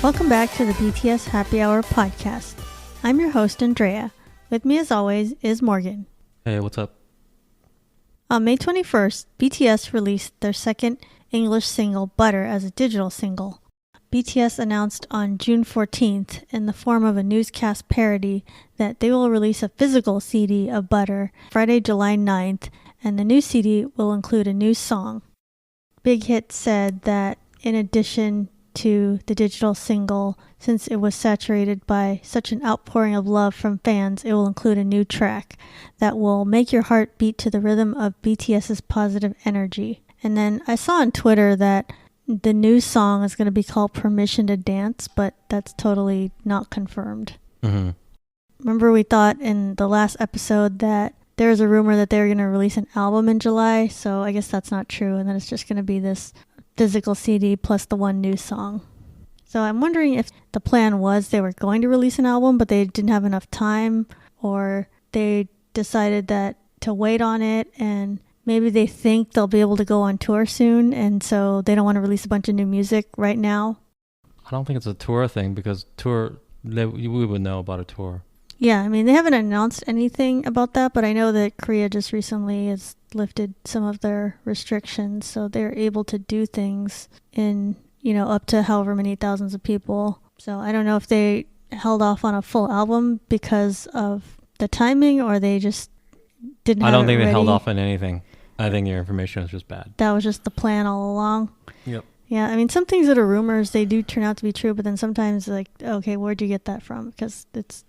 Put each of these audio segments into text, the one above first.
Welcome back to the BTS Happy Hour podcast. I'm your host, Andrea. With me as always is Morgan. Hey, what's up? On May 21st, BTS released their second English single, Butter, as a digital single. BTS announced on June 14th, in the form of a newscast parody, that they will release a physical CD of Butter Friday, July 9th, and the new CD will include a new song. Big Hit said that in addition to the digital single, since it was saturated by such an outpouring of love from fans, it will include a new track that will make your heart beat to the rhythm of BTS's positive energy. And then I saw on Twitter that the new song is going to be called Permission to Dance, but that's totally not confirmed. Mm-hmm. Remember we thought in the last episode that there was a rumor that they were going to release an album in July, so I guess that's not true, and then it's just going to be this physical CD plus the one new song. So I'm wondering if the plan was they were going to release an album, but they didn't have enough time, or they decided that to wait on it, and maybe they think they'll be able to go on tour soon, and so they don't want to release a bunch of new music right now. I don't think it's a tour thing because we would know about a tour. Yeah, I mean, they haven't announced anything about that, but I know that Korea just recently has lifted some of their restrictions, so they're able to do things in, up to however many thousands of people. So I don't know if they held off on a full album because of the timing, or they just didn't have it ready. I don't think they held off on anything. I think your information is just bad. That was just the plan all along. Yep. Yeah, I mean, some things that are rumors, they do turn out to be true, but then sometimes like, okay, where'd you get that from? Because it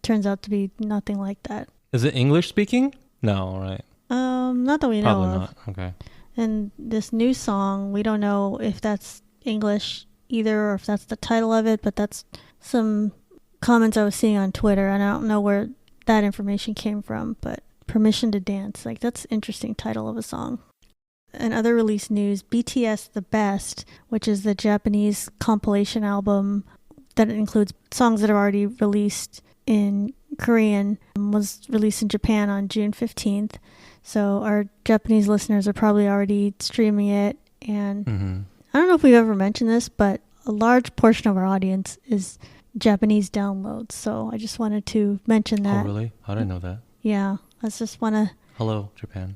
turns out to be nothing like that. Is it English speaking? No, right? Not that we know of. Probably not. Okay. And this new song, we don't know if that's English either, or if that's the title of it, but that's some comments I was seeing on Twitter, and I don't know where that information came from, but Permission to Dance, like that's an interesting title of a song. And other release news, BTS The Best, which is the Japanese compilation album that includes songs that are already released in Korean, was released in Japan on June 15th. So our Japanese listeners are probably already streaming it. And I don't know if we've ever mentioned this, but a large portion of our audience is Japanese downloads. So I just wanted to mention that. Oh, really? I didn't know that. Yeah. I just want to... Hello, Japan.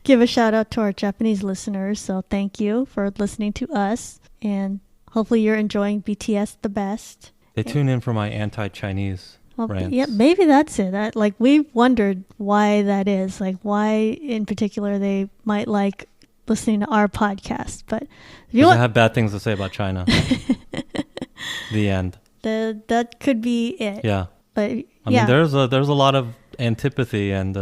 give a shout out to our Japanese listeners. So thank you for listening to us. And hopefully you're enjoying BTS The Best. They tune in for my anti-Chinese rants. Yeah, maybe that's it. We've wondered why that is. Like why in particular they might like listening to our podcast. But if you I have bad things to say about China. The end. That could be it. Yeah. But I mean, there's a lot of antipathy and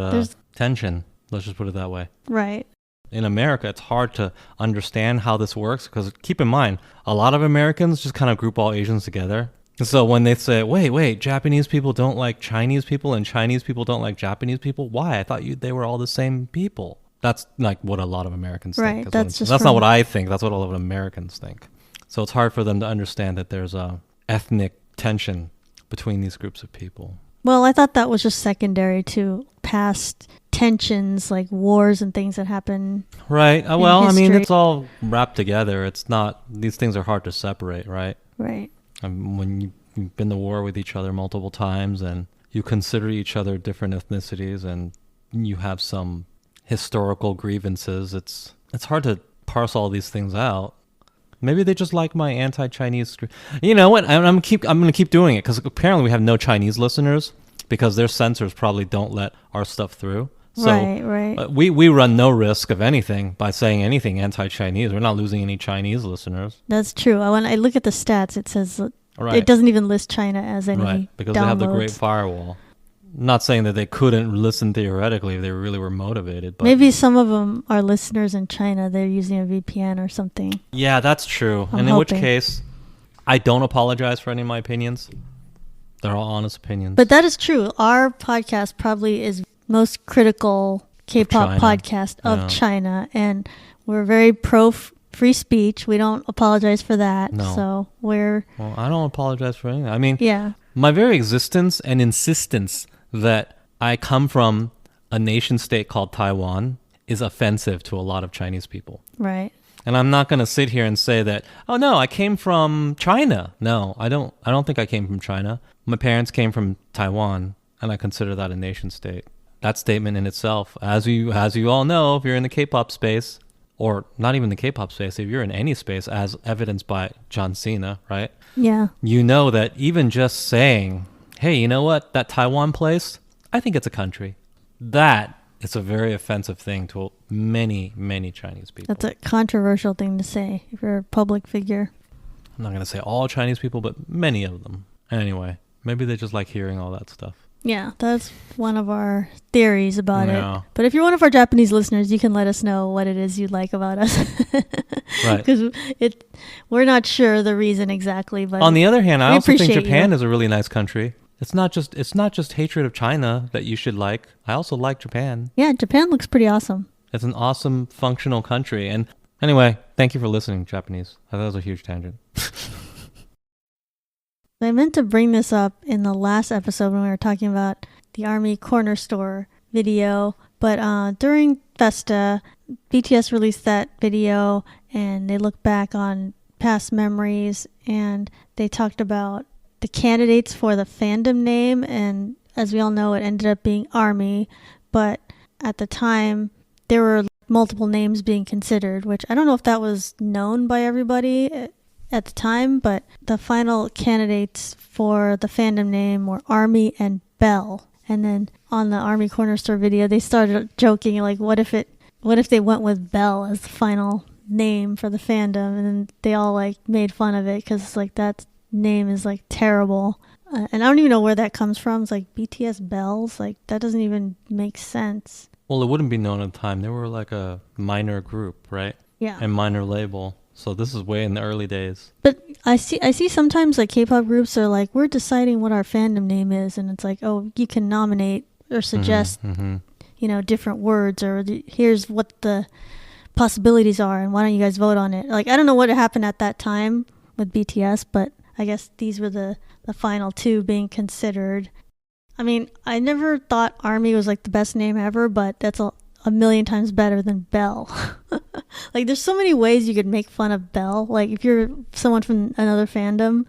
tension. Let's just put it that way. Right. In America, it's hard to understand how this works because keep in mind, a lot of Americans just kind of group all Asians together. So when they say, wait, Japanese people don't like Chinese people and Chinese people don't like Japanese people, why? I thought they were all the same people. That's like what a lot of Americans think. Right. That's not what I think. That's what a lot of Americans think. So it's hard for them to understand that there's a ethnic tension between these groups of people. Well, I thought that was just secondary to past tensions, like wars and things that happen. Right. Well, I mean, it's all wrapped together. It's not, these things are hard to separate, right? Right. When you've been to war with each other multiple times and you consider each other different ethnicities and you have some historical grievances, it's hard to parse all these things out. Maybe they just like my anti-Chinese. You know what? I'm going to keep doing it because apparently we have no Chinese listeners because their censors probably don't let our stuff through. So right. We run no risk of anything by saying anything anti-Chinese. We're not losing any Chinese listeners. That's true. When I look at the stats, it says it doesn't even list China as any right, because downloads. They have the Great Firewall. Not saying that they couldn't listen theoretically if they really were motivated. But maybe some of them are listeners in China. They're using a VPN or something. Yeah, that's true. In which case, I don't apologize for any of my opinions. They're all honest opinions. But that is true. Our podcast probably is most critical K-pop podcast of China. And we're very pro free speech. We don't apologize for that. No. So Well, I don't apologize for anything. I mean, yeah. My very existence and insistence that I come from a nation state called Taiwan is offensive to a lot of Chinese people. Right. And I'm not going to sit here and say that, oh no, I came from China. No, I don't think I came from China. My parents came from Taiwan, and I consider that a nation state. That statement in itself, as you all know, if you're in the K-pop space, or not even the K-pop space, if you're in any space, as evidenced by John Cena, right? Yeah. You know that even just saying, hey, you know what, that Taiwan place, I think it's a country. That is a very offensive thing to many, many Chinese people. That's a controversial thing to say if you're a public figure. I'm not going to say all Chinese people, but many of them. Anyway, maybe they just like hearing all that stuff. Yeah, that's one of our theories about Yeah. it. But if you're one of our Japanese listeners, you can let us know what it is you like about us. Right. Because we're not sure the reason exactly. But on the other hand, I also think appreciate Japan you. is a really nice country. It's not just hatred of China that you should like. I also like Japan. Yeah, Japan looks pretty awesome. It's an awesome, functional country. And anyway, thank you for listening, Japanese. I thought that was a huge tangent. I meant to bring this up in the last episode when we were talking about the Army Corner Store video, but during Festa, BTS released that video and they looked back on past memories and they talked about the candidates for the fandom name, and as we all know, it ended up being Army, but at the time, there were multiple names being considered, which I don't know if that was known by everybody at the time, but the final candidates for the fandom name were Army and Bell. And then on the Army Corner Store video, they started joking, like, what if they went with Bell as the final name for the fandom? And then they all like made fun of it because it's like that name is like terrible. And I don't even know where that comes from. It's like BTS Bells, like that doesn't even make sense. Well, it wouldn't be known at the time. They were like a minor group, right? Yeah. And minor label. So this is way in the early days. But I see sometimes like K-pop groups are like, we're deciding what our fandom name is, and it's like, oh, you can nominate or suggest, different words, or here's what the possibilities are, and why don't you guys vote on it? Like, I don't know what happened at that time with BTS, but I guess these were the final two being considered. I mean, I never thought Army was like the best name ever, but that's a million times better than Bell. Like, there's so many ways you could make fun of Bell. Like, if you're someone from another fandom,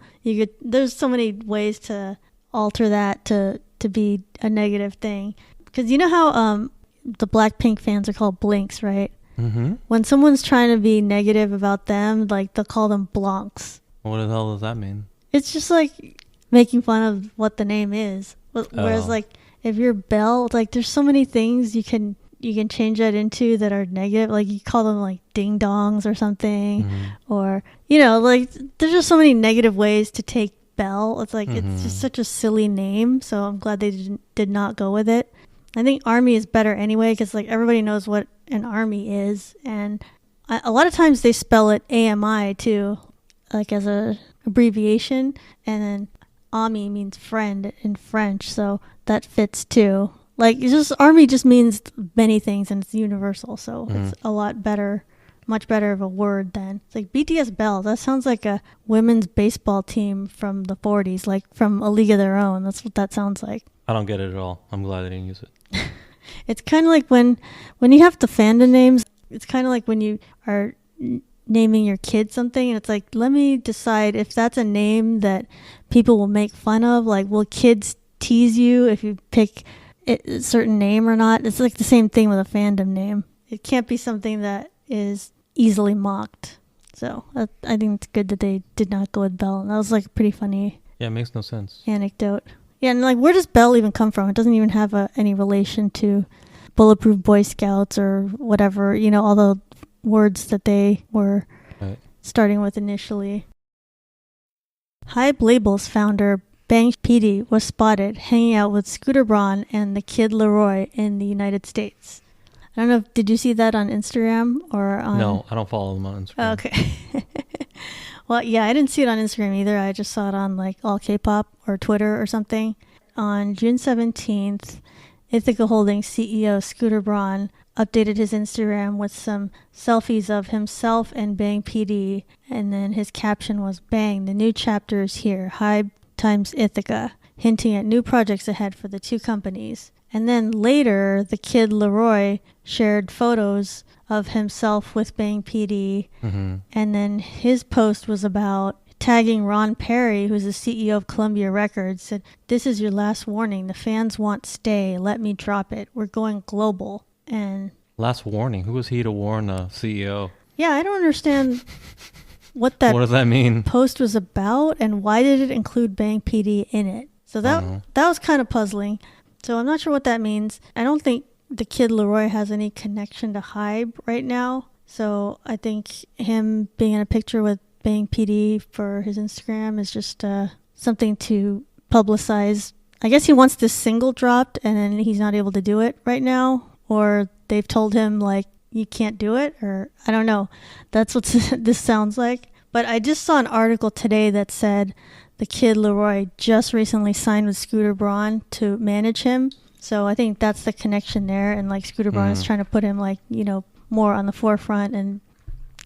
there's so many ways to alter that to be a negative thing. Because you know how the Blackpink fans are called Blinks, right? Mm-hmm. When someone's trying to be negative about them, like, they'll call them Blancs. What the hell does that mean? It's just like making fun of what the name is. Whereas, like, if you're Bell, like, there's so many things you can change that into that are negative. Like, you call them like ding dongs or something, or like, there's just so many negative ways to take Bell. It's like it's just such a silly name. So I'm glad they did not go with it. I think Army is better anyway because like everybody knows what an army is, and a lot of times they spell it AMI too, like as a abbreviation, and then Ami means friend in French, so that fits too. Like, it's just, Army just means many things and it's universal, so it's a lot better, much better of a word than, it's like BTS Bell. That sounds like a women's baseball team from the 40s, like from A League of Their Own. That's what that sounds like. I don't get it at all. I'm glad they didn't use it. It's kind of like when you have the fandom names, it's kind of like when you are naming your kid something, and it's like, let me decide if that's a name that people will make fun of. Like, will kids tease you if you pick a certain name or not? It's like the same thing with a fandom name. It can't be something that is easily mocked. So I think it's good that they did not go with Bell. And that was like pretty funny. Yeah, it makes no sense. Anecdote. Yeah, and like, where does Bell even come from? It doesn't even have any relation to Bulletproof Boy Scouts or whatever, all the words that they were starting with initially. Hype Labels founder Bang PD was spotted hanging out with Scooter Braun and the kid Laroi in the United States. I don't know, did you see that on Instagram or on... No, I don't follow them on Instagram. Oh, okay. Well, yeah, I didn't see it on Instagram either. I just saw it on like All K-Pop or Twitter or something. On June 17th, Ithaca Holdings CEO Scooter Braun updated his Instagram with some selfies of himself and Bang PD, and then his caption was, "Bang, the new chapter is here, Hype times Ithaca," hinting at new projects ahead for the two companies. And then later, the kid Laroi shared photos of himself with Bang PD. Mm-hmm. And then his post was about tagging Ron Perry, who's the CEO of Columbia Records, said, "This is your last warning. The fans want stay. Let me drop it. We're going global." And last warning? Who was he to warn a CEO? yeah, I don't understand what that What does that mean? post was about and why did it include Bang PD in it. So that was kind of puzzling. So I'm not sure what that means. I don't think the kid Laroi has any connection to Hybe right now. So I think him being in a picture with Bang PD for his Instagram is just something to publicize. I guess he wants this single dropped and then he's not able to do it right now. Or they've told him, like, you can't do it. Or I don't know. That's what this sounds like. But I just saw an article today that said the kid Laroi just recently signed with Scooter Braun to manage him. So I think that's the connection there. And like Scooter Braun is trying to put him like, you know, more on the forefront and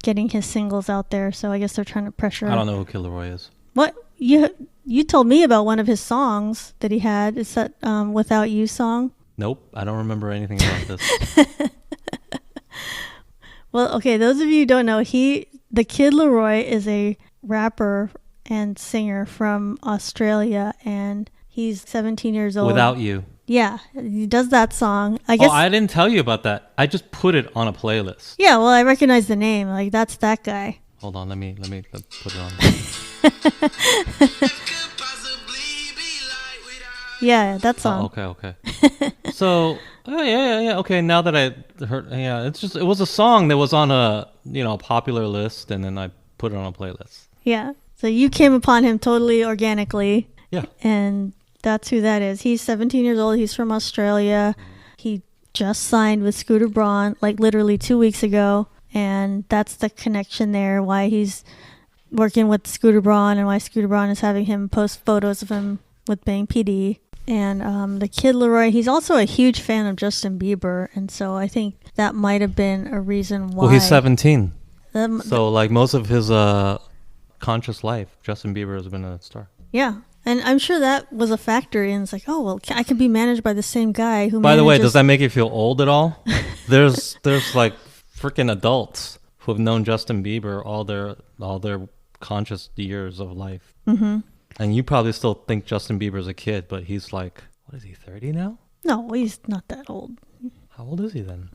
getting his singles out there. So I guess they're trying to pressure. I don't know who Kid Laroi is. What? You told me about one of his songs that he had. Is that Without You song? Nope. I don't remember anything about this. Well, okay. Those of you who don't know, the kid Laroi is a rapper and singer from Australia, and he's 17 years old. Without You. Yeah, he does that song. I guess. Oh, I didn't tell you about that. I just put it on a playlist. Yeah, well, I recognize the name. Like, that's that guy. Hold on, let me put it on. Yeah, that song. Oh, okay. So, yeah. Okay, now that I heard, yeah, it was a song that was on a popular list, and then I put it on a playlist. Yeah. So you came upon him totally organically. Yeah. And that's who that is. He's 17 years old. He's from Australia. He just signed with Scooter Braun, like literally 2 weeks ago. And that's the connection there, why he's working with Scooter Braun and why Scooter Braun is having him post photos of him with Bang PD. And the kid Laroi, he's also a huge fan of Justin Bieber. And so I think that might have been a reason why. Well, he's 17. So like most of his conscious life, Justin Bieber has been a star. Yeah. And I'm sure that was a factor in, it's like, oh, well, I could be managed by the same guy who By the way, does that make you feel old at all? There's like freaking adults who have known Justin Bieber all their conscious years of life. Mm-hmm. And you probably still think Justin Bieber's a kid, but he's like, what is he, 30 now? No, he's not that old. How old is he then?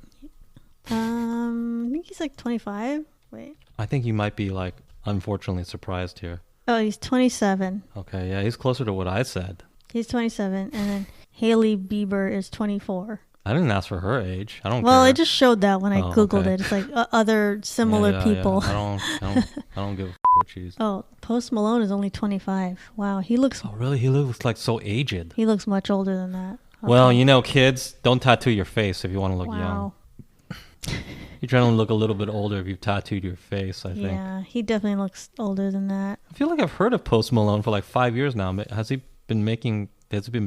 I think he's like 25. Wait. I think you might be like unfortunately surprised here. Oh, he's 27. Okay, yeah, he's closer to what I said. He's 27, and then Hailey Bieber is 24. I didn't ask for her age. I don't care. Well, I just showed that when I Googled okay. it. It's like other similar people. Yeah. I don't give a what she's. Oh, Post Malone is only 25. Wow, he looks... Oh, really? He looks like so aged. He looks much older than that. Okay. Well, kids, don't tattoo your face if you want to look wow. young. You're trying to look a little bit older if you've tattooed your face, I think. Yeah, he definitely looks older than that. I feel like I've heard of Post Malone for like 5 years now. Has he been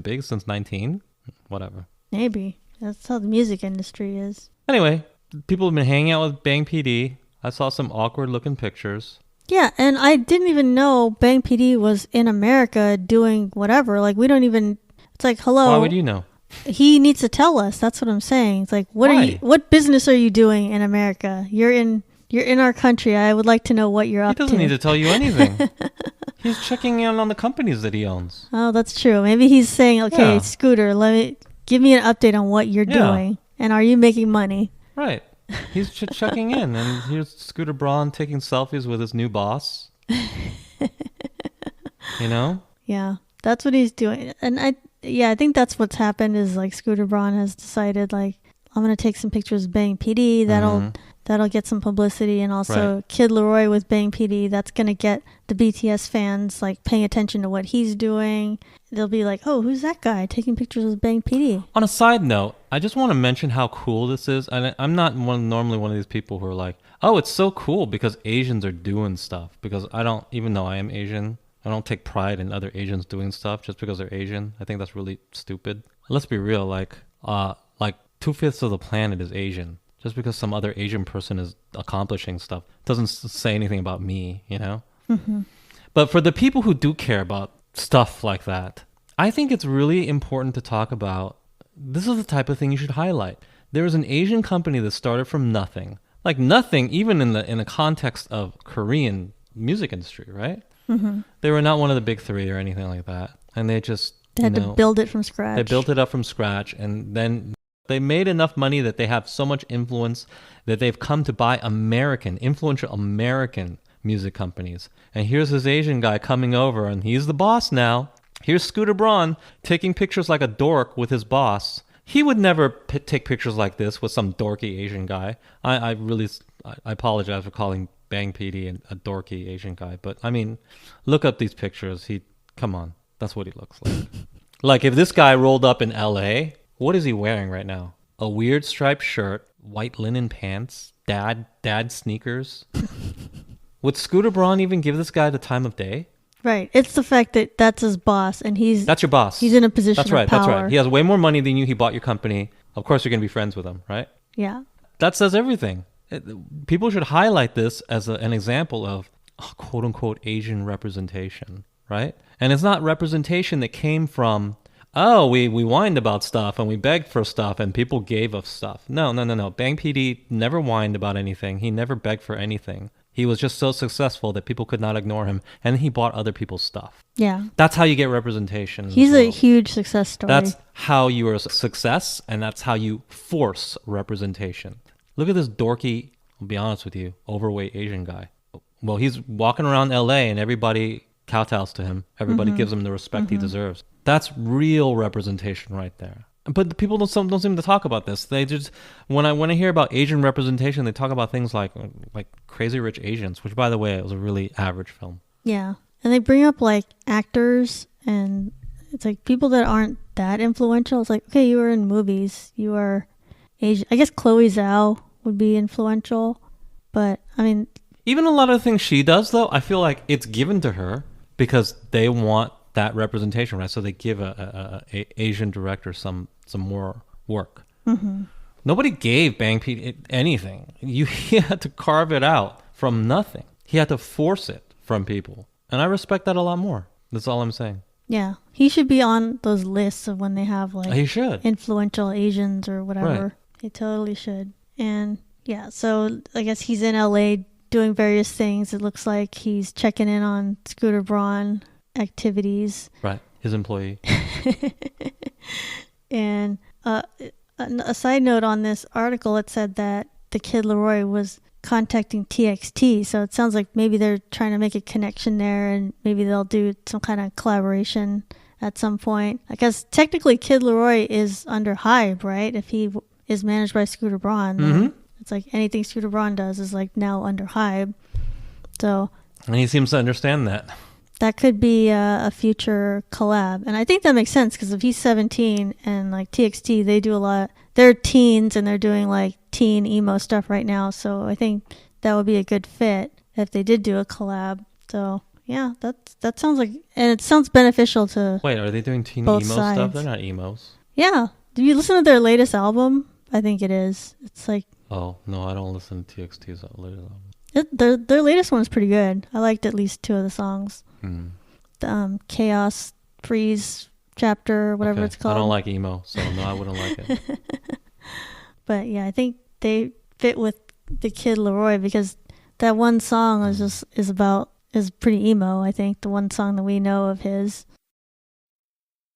big since 19? Whatever. Maybe. That's how the music industry is. Anyway, people have been hanging out with Bang PD. I saw some awkward looking pictures. Yeah, and I didn't even know Bang PD was in America doing whatever. Like, we don't even... It's like, hello. Why would you know? He needs to tell us. That's what I'm saying. It's like, what business are you doing in America? You're in our country. I would like to know what you're up to. He doesn't need to tell you anything. He's checking in on the companies that he owns. Oh, that's true. Maybe he's saying, okay, Scooter, give me an update on what you're doing. And are you making money? Right. He's checking in. And here's Scooter Braun taking selfies with his new boss. Yeah, that's what he's doing. And I think that's what's happened is like Scooter Braun has decided like, I'm going to take some pictures of Bang PD. That'll get some publicity. And also Kid Laroi with Bang PD. That's going to get the BTS fans like paying attention to what he's doing. They'll be like, oh, who's that guy taking pictures with Bang PD? On a side note, I just want to mention how cool this is. And I'm not normally one of these people who are like, oh, it's so cool because Asians are doing stuff. Because even though I am Asian, I don't take pride in other Asians doing stuff just because they're Asian. I think that's really stupid. Let's be real. Like 2/5 of the planet is Asian. Just because some other Asian person is accomplishing stuff doesn't say anything about me, Mm-hmm. But for the people who do care about stuff like that, I think it's really important to talk about this is the type of thing you should highlight. There was an Asian company that started from nothing, like nothing, even in the context of Korean music industry, right? Mm-hmm. They were not one of the big three or anything like that, and they just They had to build it from scratch. They built it up from scratch, and then they made enough money that they have so much influence that they've come to buy influential American music companies. And here's this Asian guy coming over, and he's the boss now. Here's Scooter Braun taking pictures like a dork with his boss. He would never take pictures like this with some dorky Asian guy. I apologize for calling Bang PD a dorky Asian guy, but I mean, look up these pictures. Come on, that's what he looks like. Like if this guy rolled up in LA, what is he wearing right now? A weird striped shirt, white linen pants, dad sneakers. Would Scooter Braun even give this guy the time of day? Right. It's the fact that that's his boss, and that's your boss. He's in a position of power. That's right. He has way more money than you. He bought your company. Of course, you're gonna be friends with him, right? Yeah. That says everything. People should highlight this as an example of quote unquote Asian representation, right? And it's not representation that came from, oh, we whined about stuff and we begged for stuff and people gave us stuff. No. Bang PD never whined about anything. He never begged for anything. He was just so successful that people could not ignore him, and he bought other people's stuff. Yeah. That's how you get representation. He's a huge success story. That's how you are a success, and that's how you force representation. Look at this dorky, I'll be honest with you, overweight Asian guy. Well, he's walking around LA and everybody kowtows to him. Everybody gives him the respect he deserves. That's real representation right there. But the people don't seem to talk about this. They just when I hear about Asian representation, they talk about things like Crazy Rich Asians, which by the way, it was a really average film. Yeah, and they bring up like actors, and it's like people that aren't that influential. It's like, okay, you were in movies, you are Asian. I guess Chloe Zhao would be influential, but I mean, even a lot of the things she does, though, I feel like it's given to her because they want that representation, right? So they give a Asian director some more work. Mm-hmm. Nobody gave Bang P anything. He had to carve it out from nothing. He had to force it from people, and I respect that a lot more. That's all I'm saying. Yeah, he should be on those lists of when they have like he should influential Asians or whatever. Right. He totally should. And yeah, so I guess he's in LA doing various things. It looks like he's checking in on Scooter Braun activities, right? His employee. And a side note on this article, it said that the kid Laroi was contacting TXT, so it sounds like maybe they're trying to make a connection there, and maybe they'll do some kind of collaboration at some point. I guess technically Kid Laroi is under Hybe, right? If he is managed by Scooter Braun, then it's like anything Scooter Braun does is like now under Hybe. So, and he seems to understand that. That could be a future collab. And I think that makes sense because if he's 17 and like TXT, they do a lot. They're teens and they're doing like teen emo stuff right now. So I think that would be a good fit if they did do a collab. So yeah, that sounds like, and it sounds beneficial to. Wait, are they doing teen emo sides? Stuff? They're not emos. Yeah. Do you listen to their latest album? I think it is. It's like. Oh no, I don't listen to TXT's latest album. Their latest one is pretty good. I liked at least 2 of the songs. The Chaos Freeze chapter, whatever it's called. I don't like emo, so no, I wouldn't like it. But yeah, I think they fit with the kid Laroi because that one song is pretty emo. I think the one song that we know of his.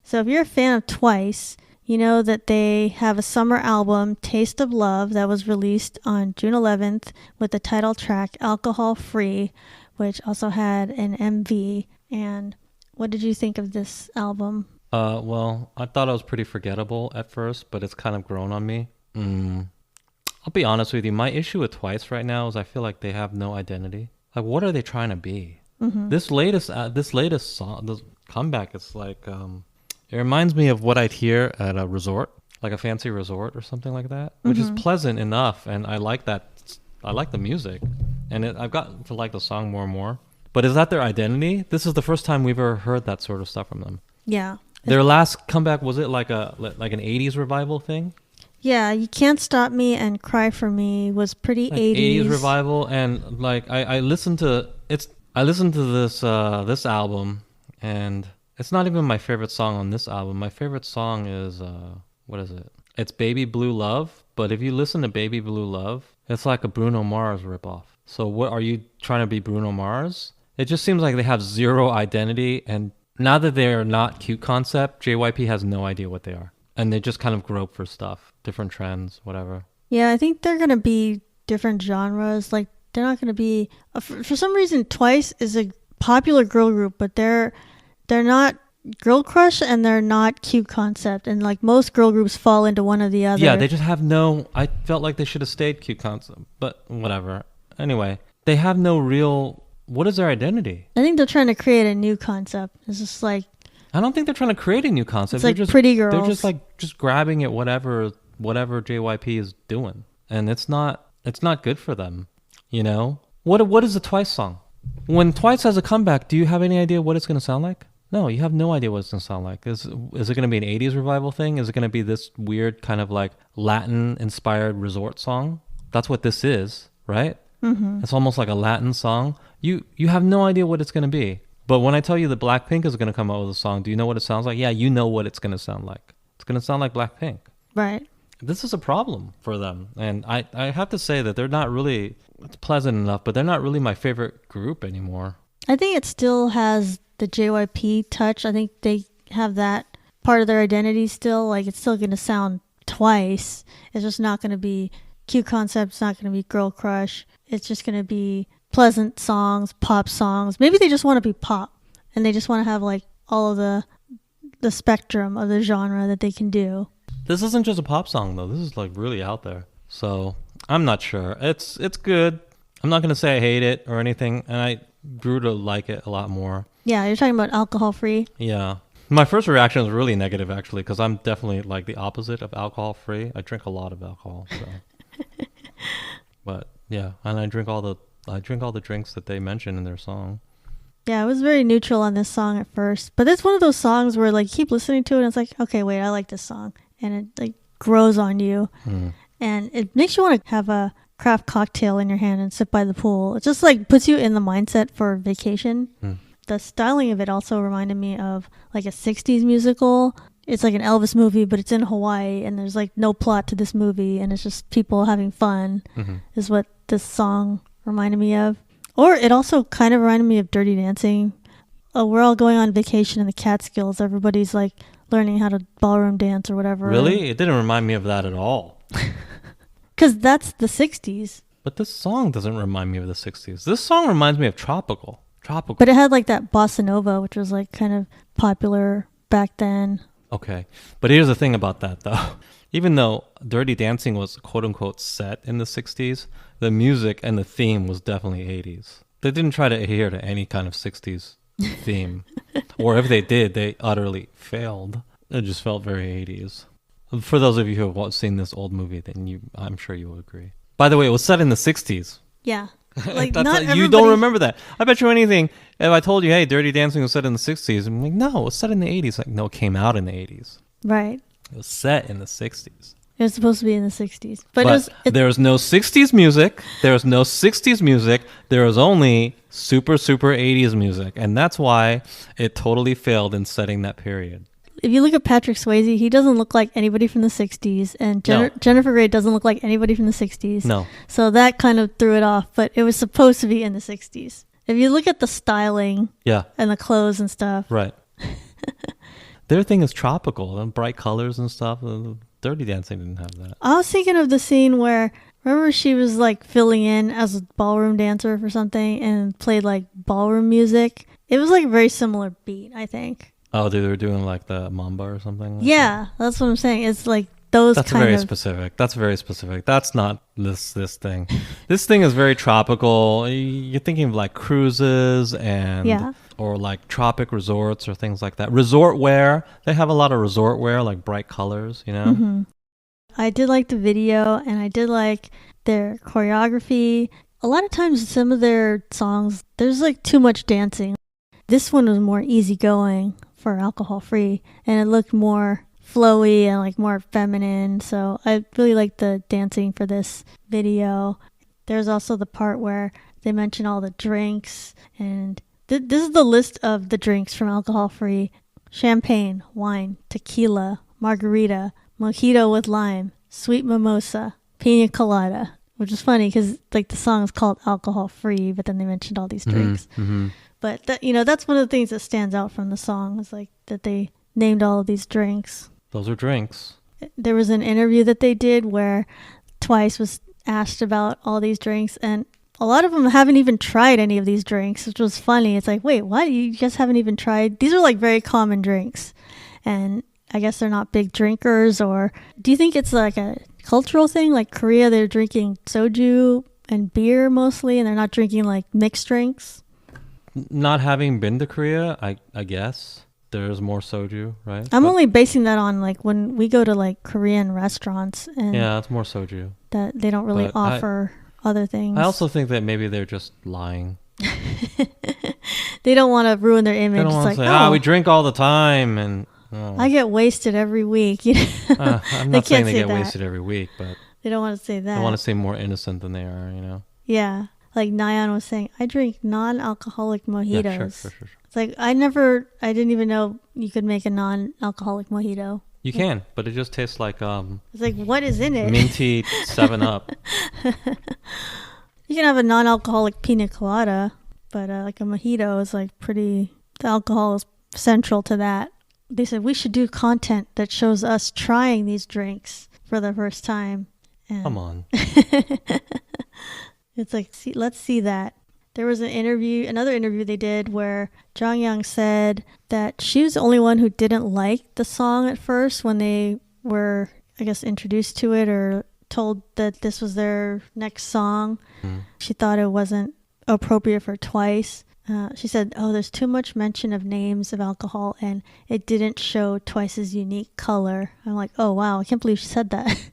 So if you're a fan of Twice, you know that they have a summer album, Taste of Love, that was released on June 11th with the title track Alcohol Free, which also had an MV. And what did you think of this album? Well, I thought it was pretty forgettable at first, but it's kind of grown on me. I'll be honest with you. My issue with Twice right now is I feel like they have no identity. Like, what are they trying to be? Mm-hmm. This latest song, this comeback, it's like... It reminds me of what I'd hear at a resort, like a fancy resort or something like that, which is pleasant enough, and I like that. I like the music, and I've gotten to like the song more and more. But is that their identity? This is the first time we've ever heard that sort of stuff from them. Yeah. Their last comeback, was it like an 80s revival thing? Yeah, You Can't Stop Me and Cry for Me was pretty like 80s revival, and like I listened to this album, and it's not even my favorite song on this album. My favorite song is what is it? It's Baby Blue Love, but if you listen to Baby Blue Love, it's like a Bruno Mars ripoff. So what are you trying to be Bruno Mars? It just seems like they have zero identity, and now that they are not cute concept, JYP has no idea what they are. And they just kind of grope for stuff, different trends, whatever. Yeah, I think they're going to be different genres. Like, they're not going to be... For some reason, Twice is a popular girl group, but they're not girl crush and they're not cute concept. And like most girl groups fall into one or the other. Yeah, they just have no... I felt like they should have stayed cute concept, but whatever. Anyway, they have no real... What is their identity? I think they're trying to create a new concept. It's just like... I don't think they're trying to create a new concept. It's like just, pretty girls. They're just like just grabbing at whatever JYP is doing, and it's not good for them. You know what is the Twice song? When Twice has a comeback, do you have any idea what it's going to sound like? No, you have no idea what it's going to sound like. Is it going to be an 80s revival thing? Is it going to be this weird kind of like Latin inspired resort song? That's what this is, right? Mm-hmm. It's almost like a Latin song. You have no idea what it's going to be. But when I tell you that Blackpink is going to come out with a song, do you know what it sounds like? Yeah, you know what it's going to sound like. It's going to sound like Blackpink. Right. This is a problem for them. And I have to say that they're not really, it's pleasant enough, but they're not really my favorite group anymore. I think it still has the JYP touch. I think they have that part of their identity still. Like, it's still going to sound Twice. It's just not going to be cute concept. It's not going to be girl crush. It's just going to be pleasant songs, pop songs. Maybe they just want to be pop and they just want to have like all of the spectrum of the genre that they can do. This isn't just a pop song though. This is like really out there. So I'm not sure. It's good. I'm not going to say I hate it or anything. And I grew to like it a lot more. Yeah, you're talking about alcohol free. Yeah. My first reaction was really negative actually, because I'm definitely like the opposite of alcohol free. I drink a lot of alcohol. So. But yeah, and I drink all the drinks that they mention in their song. Yeah, I was very neutral on this song at first. But it's one of those songs where like you keep listening to it and it's like, okay, wait, I like this song. And it like grows on you. Mm. And it makes you want to have a craft cocktail in your hand and sit by the pool. It just like puts you in the mindset for vacation. Mm. The styling of it also reminded me of like a 60s musical. It's like an Elvis movie, but it's in Hawaii and there's like no plot to this movie and it's just people having fun is what this song reminded me of. Or it also kind of reminded me of Dirty Dancing. We're all going on vacation in the Catskills. Everybody's like learning how to ballroom dance or whatever. Really? It didn't remind me of that at all. Because that's the 60s. But this song doesn't remind me of the 60s. This song reminds me of Tropical. But it had like that bossa nova, which was like kind of popular back then. Okay. But here's the thing about that though. Even though Dirty Dancing was quote unquote set in the 60s, the music and the theme was definitely 80s. They didn't try to adhere to any kind of 60s theme. Or if they did, they utterly failed. It just felt very 80s. For those of you who have seen this old movie, then I'm sure you will agree. By the way, it was set in the 60s. Yeah. Like you don't remember that. I bet you anything, if I told you, hey, Dirty Dancing was set in the 60s, I'm like, no, it was set in the 80s. Like, no, it came out in the 80s. Right. It was set in the 60s. It was supposed to be in the 60s. But there was no 60s music. There was no 60s music. There was only super, super 80s music. And that's why it totally failed in setting that period. If you look at Patrick Swayze, he doesn't look like anybody from the 60s. And Jennifer Grey doesn't look like anybody from the 60s. No. So that kind of threw it off. But it was supposed to be in the 60s. If you look at the styling and the clothes and stuff. Right. Their thing is tropical and bright colors and stuff. Dirty Dancing didn't have that. I was thinking of the scene where, remember she was like filling in as a ballroom dancer for something and played like ballroom music. It was like a very similar beat, I think. Oh, they were doing like the Mamba or something? Like that? That's what I'm saying. It's like those That's very specific. That's very specific. That's not this thing. This thing is very tropical. You're thinking of like cruises and or like tropic resorts or things like that. Resort wear. They have a lot of resort wear, like bright colors, you know? Mm-hmm. I did like the video and I did like their choreography. A lot of times some of their songs, there's like too much dancing. This one was more easygoing for alcohol free and it looked more flowy and like more feminine. So I really liked the dancing for this video. There's also the part where they mention all the drinks and this is the list of the drinks from alcohol free: champagne, wine, tequila, margarita, mojito with lime, sweet mimosa, pina colada, which is funny because like the song is called alcohol free, but then they mentioned all these drinks. Mm-hmm. But that, you know, that's one of the things that stands out from the song is like that they named all of these drinks. Those are drinks. There was an interview that they did where Twice was asked about all these drinks, and a lot of them haven't even tried any of these drinks, which was funny. It's like, wait, what? You just haven't even tried? These are like very common drinks. And I guess they're not big drinkers. Or do you think it's like a cultural thing? Like Korea, they're drinking soju and beer mostly, and they're not drinking like mixed drinks? Not having been to Korea, I guess there's more soju, right? I'm only basing that on like when we go to like Korean restaurants, and yeah, it's more soju. That they don't really offer other things. I also think that maybe they're just lying. They don't want to ruin their image. They don't want to say, we drink all the time, and I get wasted every week. I'm not saying they get wasted every week, but they don't want to say that. They want to seem more innocent than they are, you know? Yeah. Like Nyan was saying, I drink non-alcoholic mojitos. Yeah, sure. It's like, I didn't even know you could make a non-alcoholic mojito. You can, but it just tastes like it's like, what is in it? Minty 7-Up. You can have a non-alcoholic pina colada, but like a mojito is like the alcohol is central to that. They said we should do content that shows us trying these drinks for the first time. And come on. It's like, let's see that. There was another interview they did where Jonghyun said that she was the only one who didn't like the song at first when they were, I guess, introduced to it or told that this was their next song. She thought it wasn't appropriate for Twice. She said, there's too much mention of names of alcohol and it didn't show Twice's unique color. I'm like, oh wow, I can't believe she said that.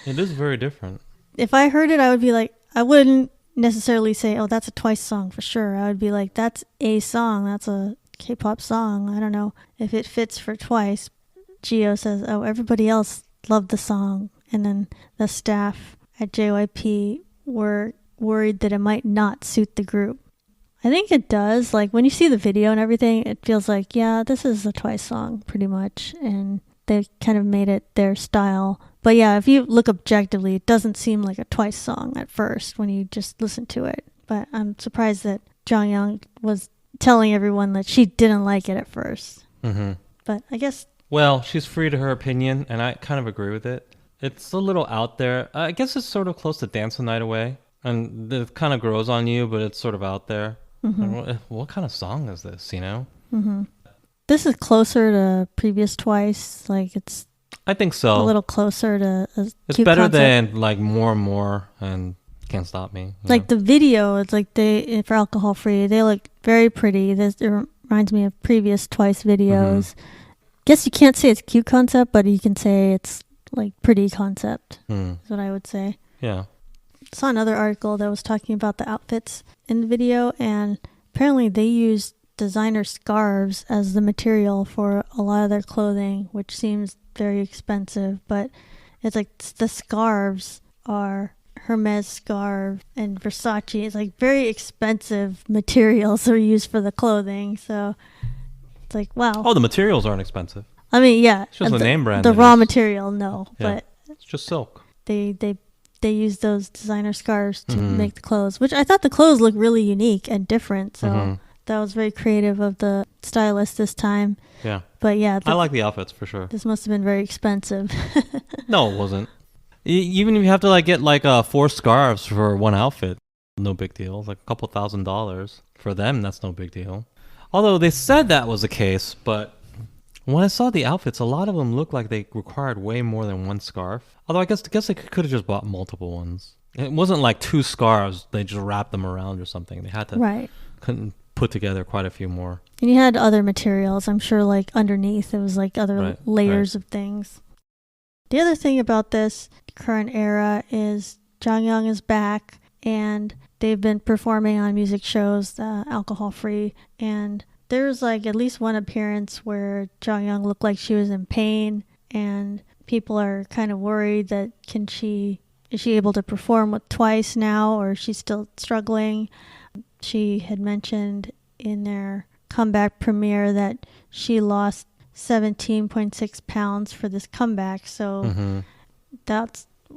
It is very different. If I heard it, I would be like, I wouldn't necessarily say, that's a Twice song for sure. I would be like, that's a song. That's a K-pop song. I don't know if it fits for Twice. Gio says, everybody else loved the song. And then the staff at JYP were worried that it might not suit the group. I think it does. Like when you see the video and everything, it feels like, yeah, this is a Twice song pretty much. And they kind of made it their style. But yeah, if you look objectively, it doesn't seem like a Twice song at first when you just listen to it. But I'm surprised that Jonghyun was telling everyone that she didn't like it at first. Mm-hmm. But I guess... Well, she's free to her opinion, and I kind of agree with it. It's a little out there. I guess it's sort of close to Dance the Night Away. And it kind of grows on you, but it's sort of out there. Mm-hmm. What kind of song is this, you know? Mm-hmm. This is closer to previous Twice. Like it's... I think so. A little closer to a It's cute better concept. than like More and More and Can't Stop Me. Like the video, it's like for Alcohol Free, they look very pretty. It reminds me of previous Twice videos. Guess you can't say it's cute concept, but you can say it's like pretty concept. Is what I would say. Yeah. I saw another article that was talking about the outfits in the video, and apparently they used designer scarves as the material for a lot of their clothing, which seems very expensive, but it's like the scarves are Hermes scarf and Versace. It's like very expensive materials are used for the clothing, so it's like, wow. Oh, the materials aren't expensive. I mean, yeah. It's just the name brand. The raw material, no, yeah. But it's just silk. They use those designer scarves to make the clothes, which I thought the clothes looked really unique and different, so that was very creative of the stylist this time. Yeah. But yeah. I like the outfits for sure. This must have been very expensive. No, it wasn't. Even if you have to get 4 scarves for one outfit, no big deal. It's like a couple $1,000. For them, that's no big deal. Although they said that was the case, but when I saw the outfits, a lot of them looked like they required way more than one scarf. Although I guess they could have just bought multiple ones. It wasn't like 2 scarves. They just wrapped them around or something. They had to couldn't put together quite a few more. And you had other materials. I'm sure like underneath it was like other layers of things. The other thing about this current era is Jonghyun is back and they've been performing on music shows, alcohol free, and there's like at least one appearance where Jonghyun looked like she was in pain, and people are kind of worried that is she able to perform with Twice now, or is she still struggling? She had mentioned in their comeback premiere that she lost 17.6 pounds for this comeback. So Mm-hmm.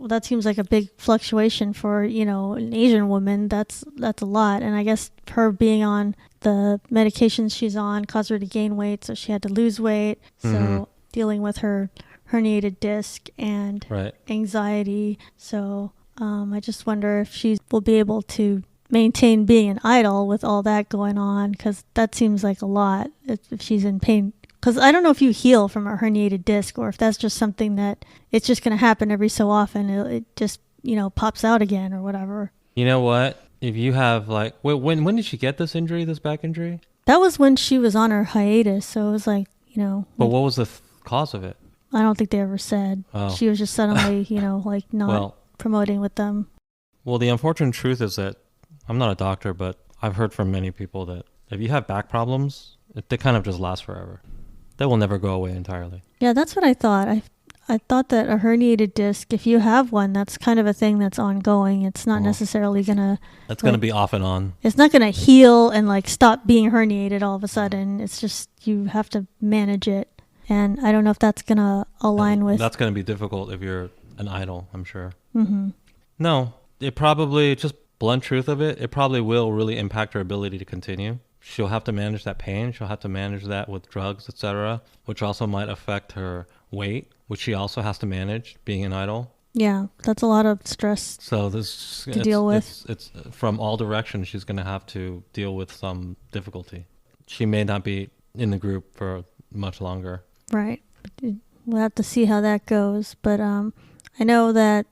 that seems like a big fluctuation for, an Asian woman. That's a lot. And I guess her being on the medications she's on caused her to gain weight, so she had to lose weight. So dealing with her herniated disc and anxiety. So I just wonder if she will be able to maintain being an idol with all that going on, because that seems like a lot if she's in pain. Because I don't know if you heal from a herniated disc or if that's just something that it's just going to happen every so often. It just, pops out again or whatever. You know what? If you have when did she get this injury, this back injury? That was when she was on her hiatus. So it was like, But what was the cause of it? I don't think they ever said. Oh. She was just suddenly, not promoting with them. Well, the unfortunate truth is that I'm not a doctor, but I've heard from many people that if you have back problems, they kind of just last forever. They will never go away entirely. Yeah, that's what I thought. I thought that a herniated disc, if you have one, that's kind of a thing that's ongoing. It's not necessarily going to... It's going to be off and on. It's not going to heal and stop being herniated all of a sudden. It's just you have to manage it. And I don't know if that's going to align with... That's going to be difficult if you're an idol, I'm sure. Mm-hmm. No, it probably, just blunt truth of it probably will really impact her ability to continue. She'll have to manage that pain. She'll have to manage that with drugs, etc., which also might affect her weight, which she also has to manage being an idol. Yeah, that's a lot of stress to deal with. It's from all directions. She's going to have to deal with some difficulty. She may not be in the group for much longer. Right. We'll have to see how that goes. But I know that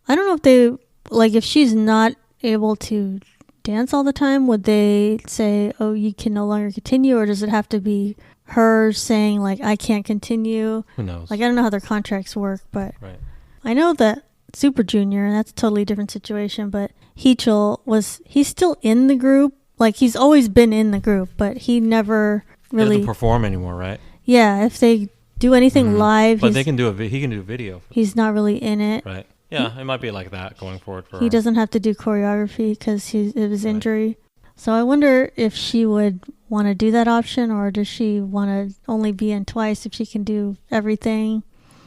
I don't know if they, if she's not able to dance all the time, would they say, oh, you can no longer continue? Or does it have to be her saying, I can't continue? Who knows? I don't know how their contracts work, but right. I know that Super Junior, that's a totally different situation, but Heechul he's still in the group. He's always been in the group, but he never really... He doesn't perform anymore, right? Yeah, if they do anything live... But he can do video. He's not really in it. Right. Yeah, it might be like that going forward for her. He doesn't have to do choreography because of his injury. So I wonder if she would want to do that option, or does she want to only be in twice if she can do everything?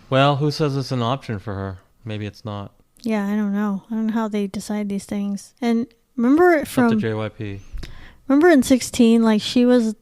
Well, who says it's an option for her? Maybe it's not. Yeah, I don't know. I don't know how they decide these things. And remember Up to JYP. Remember in 16, she was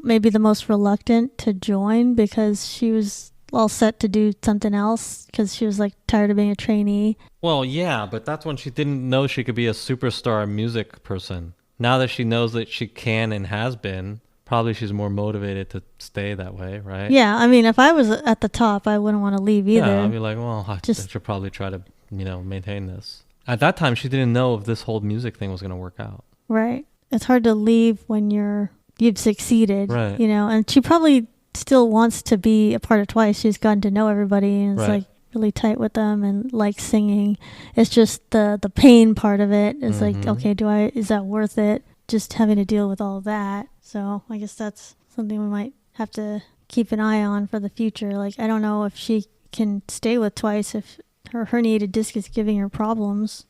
maybe the most reluctant to join because she was all set to do something else because she was tired of being a trainee. Well, yeah, but that's when she didn't know she could be a superstar music person. Now that she knows that she can and has been, probably she's more motivated to stay that way, right? Yeah, I mean, if I was at the top, I wouldn't want to leave either. Yeah, I'd be like, well, I should probably try to, maintain this. At that time, she didn't know if this whole music thing was going to work out. Right. It's hard to leave when you've succeeded, right. And she probably still wants to be a part of Twice. She's gotten to know everybody and is really tight with them and likes singing. It's just the pain part of it is okay, is that worth it? Just having to deal with all of that. So I guess that's something we might have to keep an eye on for the future. I don't know if she can stay with Twice if her herniated disc is giving her problems.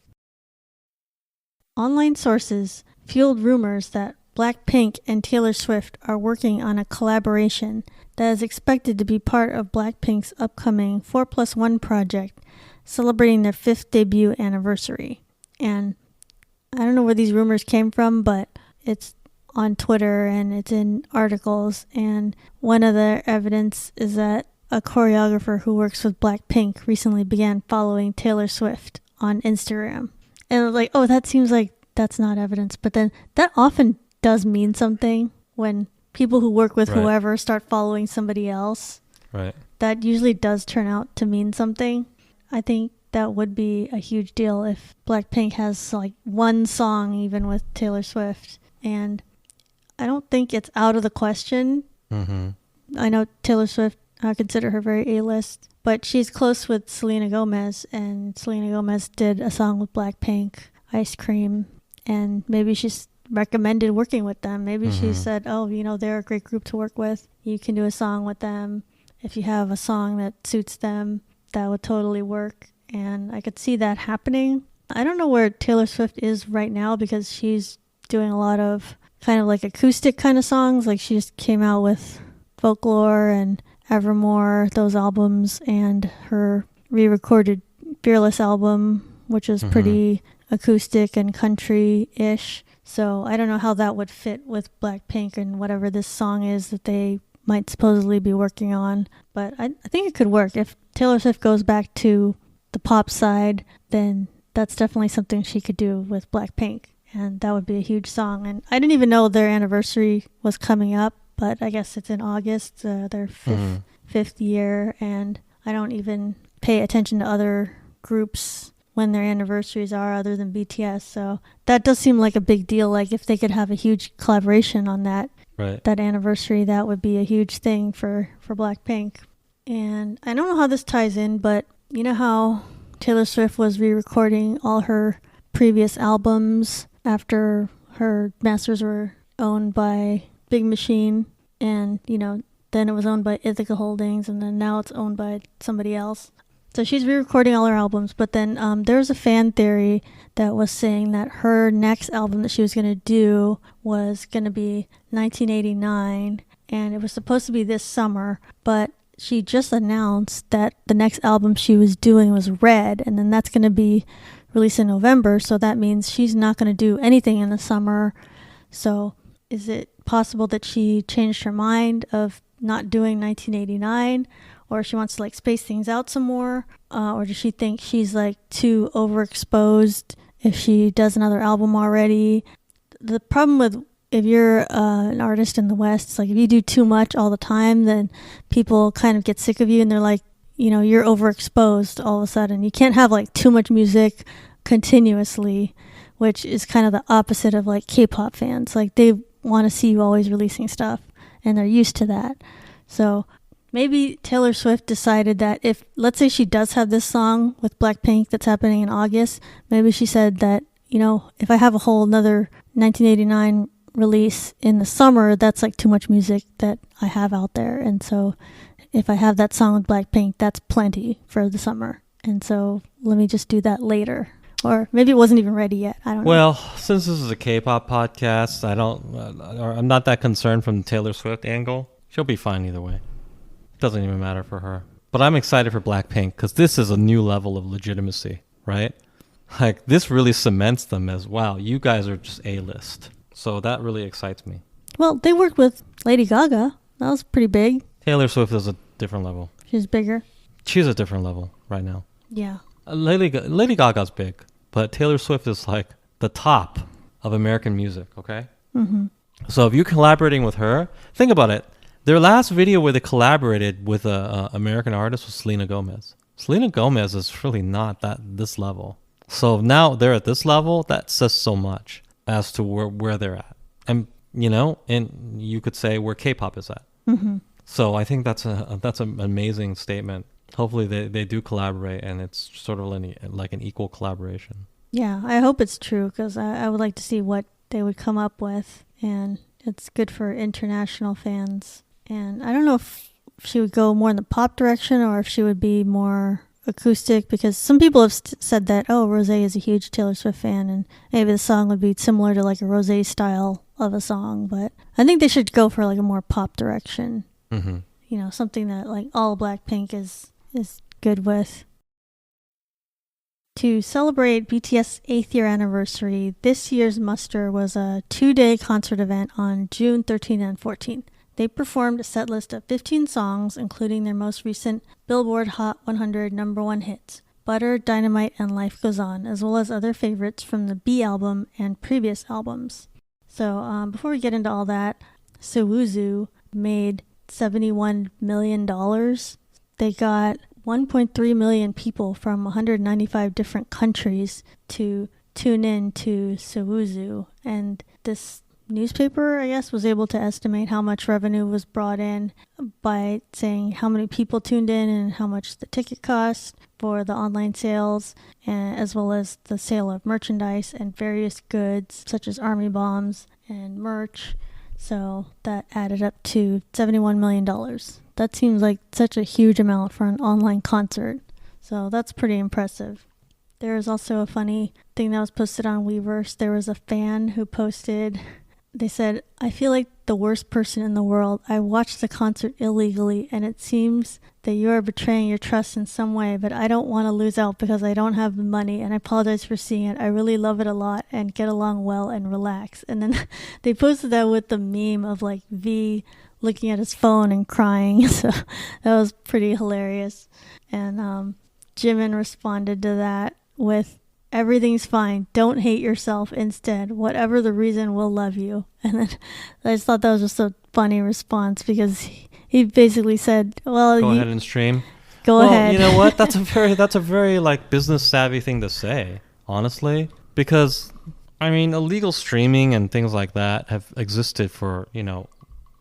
Online sources fueled rumors that Blackpink and Taylor Swift are working on a collaboration that is expected to be part of Blackpink's upcoming 4+1 project, celebrating their 5th debut anniversary. And I don't know where these rumors came from, but it's on Twitter and it's in articles. And one of the evidence is that a choreographer who works with Blackpink recently began following Taylor Swift on Instagram. And I was like, oh, that seems like that's not evidence. But then that often does mean something when people who work with whoever start following somebody else. Right. That usually does turn out to mean something. I think that would be a huge deal if Blackpink has one song even with Taylor Swift. And I don't think it's out of the question. Mm-hmm. I know Taylor Swift, I consider her very A-list, but she's close with Selena Gomez, and Selena Gomez did a song with Blackpink, Ice Cream, and maybe she's recommended working with them. Maybe she said, oh, they're a great group to work with. You can do a song with them. If you have a song that suits them, that would totally work. And I could see that happening. I don't know where Taylor Swift is right now because she's doing a lot of kind of acoustic kind of songs. She just came out with Folklore and Evermore, those albums, and her re-recorded Fearless album, which is pretty acoustic and country-ish. So I don't know how that would fit with Blackpink and whatever this song is that they might supposedly be working on. But I think it could work. If Taylor Swift goes back to the pop side, then that's definitely something she could do with Blackpink. And that would be a huge song. And I didn't even know their anniversary was coming up, but I guess it's in August, their fifth year. And I don't even pay attention to other groups when their anniversaries are other than BTS. So that does seem like a big deal. Like if they could have a huge collaboration on that anniversary, that would be a huge thing for Blackpink. And I don't know how this ties in, but you know how Taylor Swift was re-recording all her previous albums after her masters were owned by Big Machine, and then it was owned by Ithaca Holdings, and then now it's owned by somebody else. So she's re-recording all her albums, but then there was a fan theory that was saying that her next album that she was going to do was going to be 1989, and it was supposed to be this summer, but she just announced that the next album she was doing was Red, and then that's going to be released in November, so that means she's not going to do anything in the summer. So is it possible that she changed her mind of not doing 1989, or she wants to space things out some more, or does she think she's too overexposed if she does another album already? The problem with if you're an artist in the West, it's if you do too much all the time, then people kind of get sick of you, and they're like, you're overexposed all of a sudden. You can't have too much music continuously, which is kind of the opposite of K-pop fans. They want to see you always releasing stuff, and they're used to that. So maybe Taylor Swift decided that if, let's say she does have this song with Blackpink that's happening in August, maybe she said that, if I have a whole another 1989 release in the summer, that's too much music that I have out there. And so if I have that song with Blackpink, that's plenty for the summer. And so let me just do that later. Or maybe it wasn't even ready yet. I don't know. Well, since this is a K-pop podcast, I'm not that concerned from the Taylor Swift angle. She'll be fine either way. Doesn't even matter for her. But I'm excited for Blackpink because this is a new level of legitimacy, right? This really cements them as, wow, you guys are just A-list. So that really excites me. Well, they worked with Lady Gaga. That was pretty big. Taylor Swift is a different level. She's bigger. She's a different level right now. Yeah. Lady Gaga's big, but Taylor Swift is the top of American music, okay? Mm-hmm. So if you're collaborating with her, think about it. Their last video where they collaborated with a American artist was Selena Gomez. Selena Gomez is really not this level. So now they're at this level, that says so much as to where they're at. And, and you could say where K-pop is at. Mm-hmm. So I think that's an amazing statement. Hopefully they do collaborate, and it's sort of an equal collaboration. Yeah, I hope it's true, because I would like to see what they would come up with, and it's good for international fans. And I don't know if she would go more in the pop direction or if she would be more acoustic, because some people have said that, Rosé is a huge Taylor Swift fan, and maybe the song would be similar to a Rosé style of a song. But I think they should go for a more pop direction. Mm-hmm. Something that all Blackpink is good with. To celebrate BTS' 8th year anniversary, this year's muster was a 2-day concert event on June 13th and 14th. They performed a set list of 15 songs, including their most recent Billboard Hot 100 #1 hits, Butter, Dynamite, and Life Goes On, as well as other favorites from the B album and previous albums. So before we get into all that, Sowoozoo made $71 million. They got 1.3 million people from 195 different countries to tune in to Sowoozoo, and this newspaper, I guess, was able to estimate how much revenue was brought in by saying how many people tuned in and how much the ticket cost for the online sales, and as well as the sale of merchandise and various goods such as army bombs and merch. So that added up to $71 million. That seems like such a huge amount for an online concert. So that's pretty impressive. There was also a funny thing that was posted on Weverse. There was a fan who posted, they said, I feel like the worst person in the world. I watched the concert illegally, and it seems that you are betraying your trust in some way, but I don't want to lose out because I don't have the money, and I apologize for seeing it. I really love it a lot and get along well and relax." And then they posted that with the meme of like V looking at his phone and crying. So that was pretty hilarious. And Jimin responded to that with, "Everything's fine. Don't hate yourself instead. Whatever the reason, we'll love you." And then I just thought that was just a funny response because he basically said, "Well, Go ahead and stream. Go ahead." You know what? That's a very like business savvy thing to say, honestly, because I mean, illegal streaming and things like that have existed for,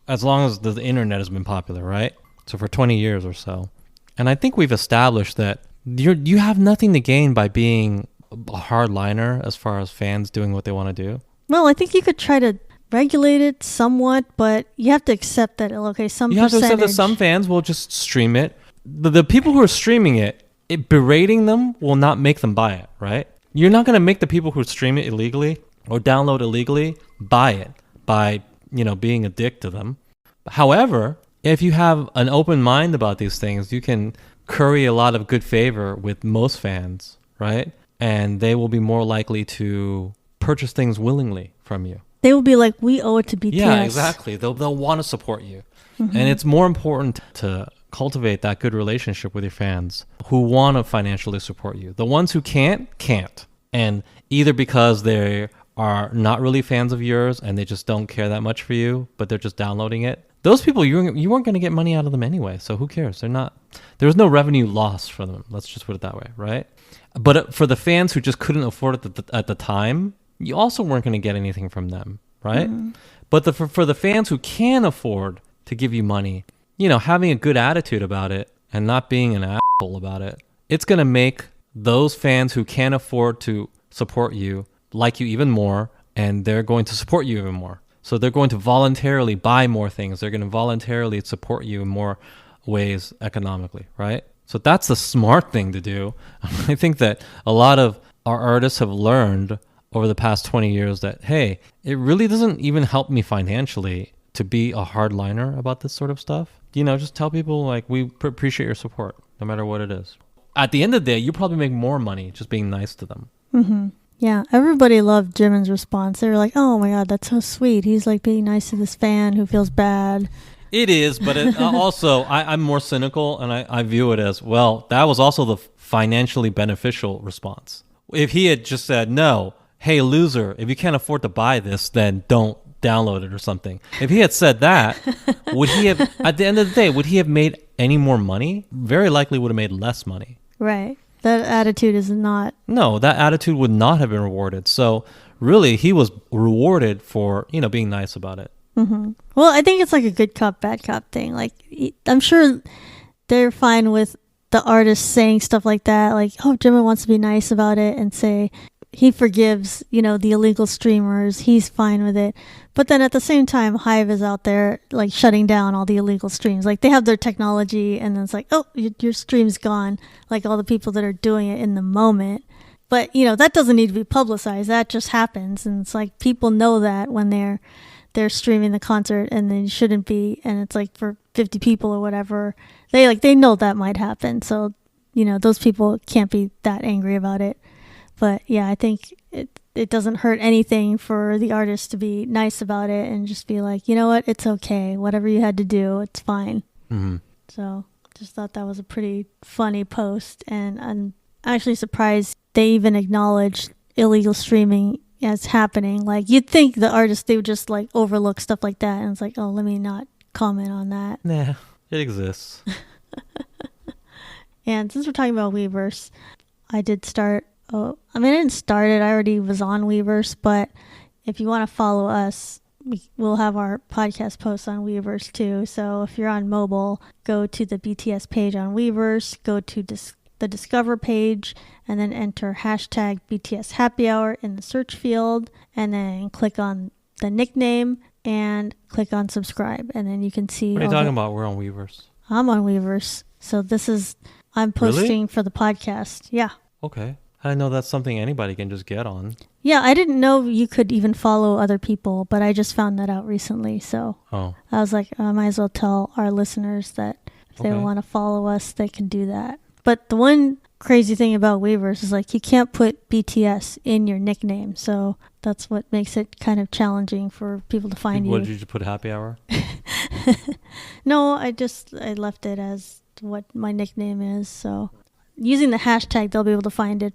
as long as the internet has been popular, right? So for 20 years or so. And I think we've established that you have nothing to gain by being a hardliner as far as fans doing what they want to do. Well, I think you could try to regulate it somewhat, but you have to accept that, okay, some You have to accept that some fans will just stream it. The people who are streaming it, berating them will not make them buy it, right? You're not going to make the people who stream it illegally or download illegally buy it by, being a dick to them. However, if you have an open mind about these things, you can curry a lot of good favor with most fans, right? And they will be more likely to purchase things willingly from you. They will be like, "We owe it to BTS." Yeah, exactly. They'll want to support you. Mm-hmm. And it's more important to cultivate that good relationship with your fans who want to financially support you. The ones who can't. And either because they are not really fans of yours and they just don't care that much for you, but they're just downloading it. Those people, you weren't going to get money out of them anyway, so who cares? There's no revenue loss for them. Let's just put it that way, right? But for the fans who just couldn't afford it at the time, you also weren't going to get anything from them, right? Mm-hmm. But for the fans who can afford to give you money, having a good attitude about it and not being an asshole about it, it's going to make those fans who can afford to support you like you even more, and they're going to support you even more. So they're going to voluntarily buy more things. They're going to voluntarily support you in more ways economically, right? So that's the smart thing to do. I think that a lot of our artists have learned over the past 20 years that, hey, it really doesn't even help me financially to be a hardliner about this sort of stuff. Just tell people, like, we appreciate your support, no matter what it is. At the end of the day, you probably make more money just being nice to them. Mm-hmm. Yeah, everybody loved Jimin's response. They were like, "Oh my God, that's so sweet. He's like being nice to this fan who feels bad." It is, but also, I'm more cynical, and I view it as, well, that was also the financially beneficial response. If he had just said, "No, hey, loser, if you can't afford to buy this, then don't download it," or something. If he had said that, would he have, at the end of the day, would he have made any more money? Very likely would have made less money. Right. That attitude is not... No, that attitude would not have been rewarded. So really, he was rewarded for, being nice about it. Mm-hmm. Well, I think it's like a good cop, bad cop thing. Like, I'm sure they're fine with the artist saying stuff like that. Like, oh, Jimin wants to be nice about it and say he forgives, the illegal streamers. He's fine with it. But then at the same time, Hive is out there like shutting down all the illegal streams. Like, they have their technology and then it's like, oh, your stream's gone. Like all the people that are doing it in the moment. But, that doesn't need to be publicized. That just happens. And it's like people know that when they're streaming the concert and they shouldn't be. And it's like for 50 people or whatever, they know that might happen. So, those people can't be that angry about it. But yeah, I think it doesn't hurt anything for the artist to be nice about it and just be like, you know what, it's okay. Whatever you had to do, it's fine. Mm-hmm. So just thought that was a pretty funny post. And I'm actually surprised they even acknowledged illegal streaming as happening. Like, you'd think the artists, they would just like overlook stuff like that. And it's like, oh, let me not comment on that. Nah, it exists. And since we're talking about Weverse, I did start... I didn't start it. I already was on Weverse, but if you want to follow us, we'll have our podcast posts on Weverse too. So if you're on mobile, go to the BTS page on Weverse, go to the Discover page, and then enter hashtag BTS Happy Hour in the search field, and then click on the nickname and click on subscribe, and then you can see. What are you talking about? We're on Weverse. I'm on Weverse. So I'm posting for the podcast. Yeah. Okay. I know that's something anybody can just get on. Yeah, I didn't know you could even follow other people, but I just found that out recently. So Oh, I was like, I might as well tell our listeners that if they okay. want to follow us, they can do that. But the one crazy thing about Weverse is like you can't put BTS in your nickname. So that's what makes it kind of challenging for people to find What you. did you just put Happy Hour? No, I left it as what my nickname is. So using the hashtag, they'll be able to find it.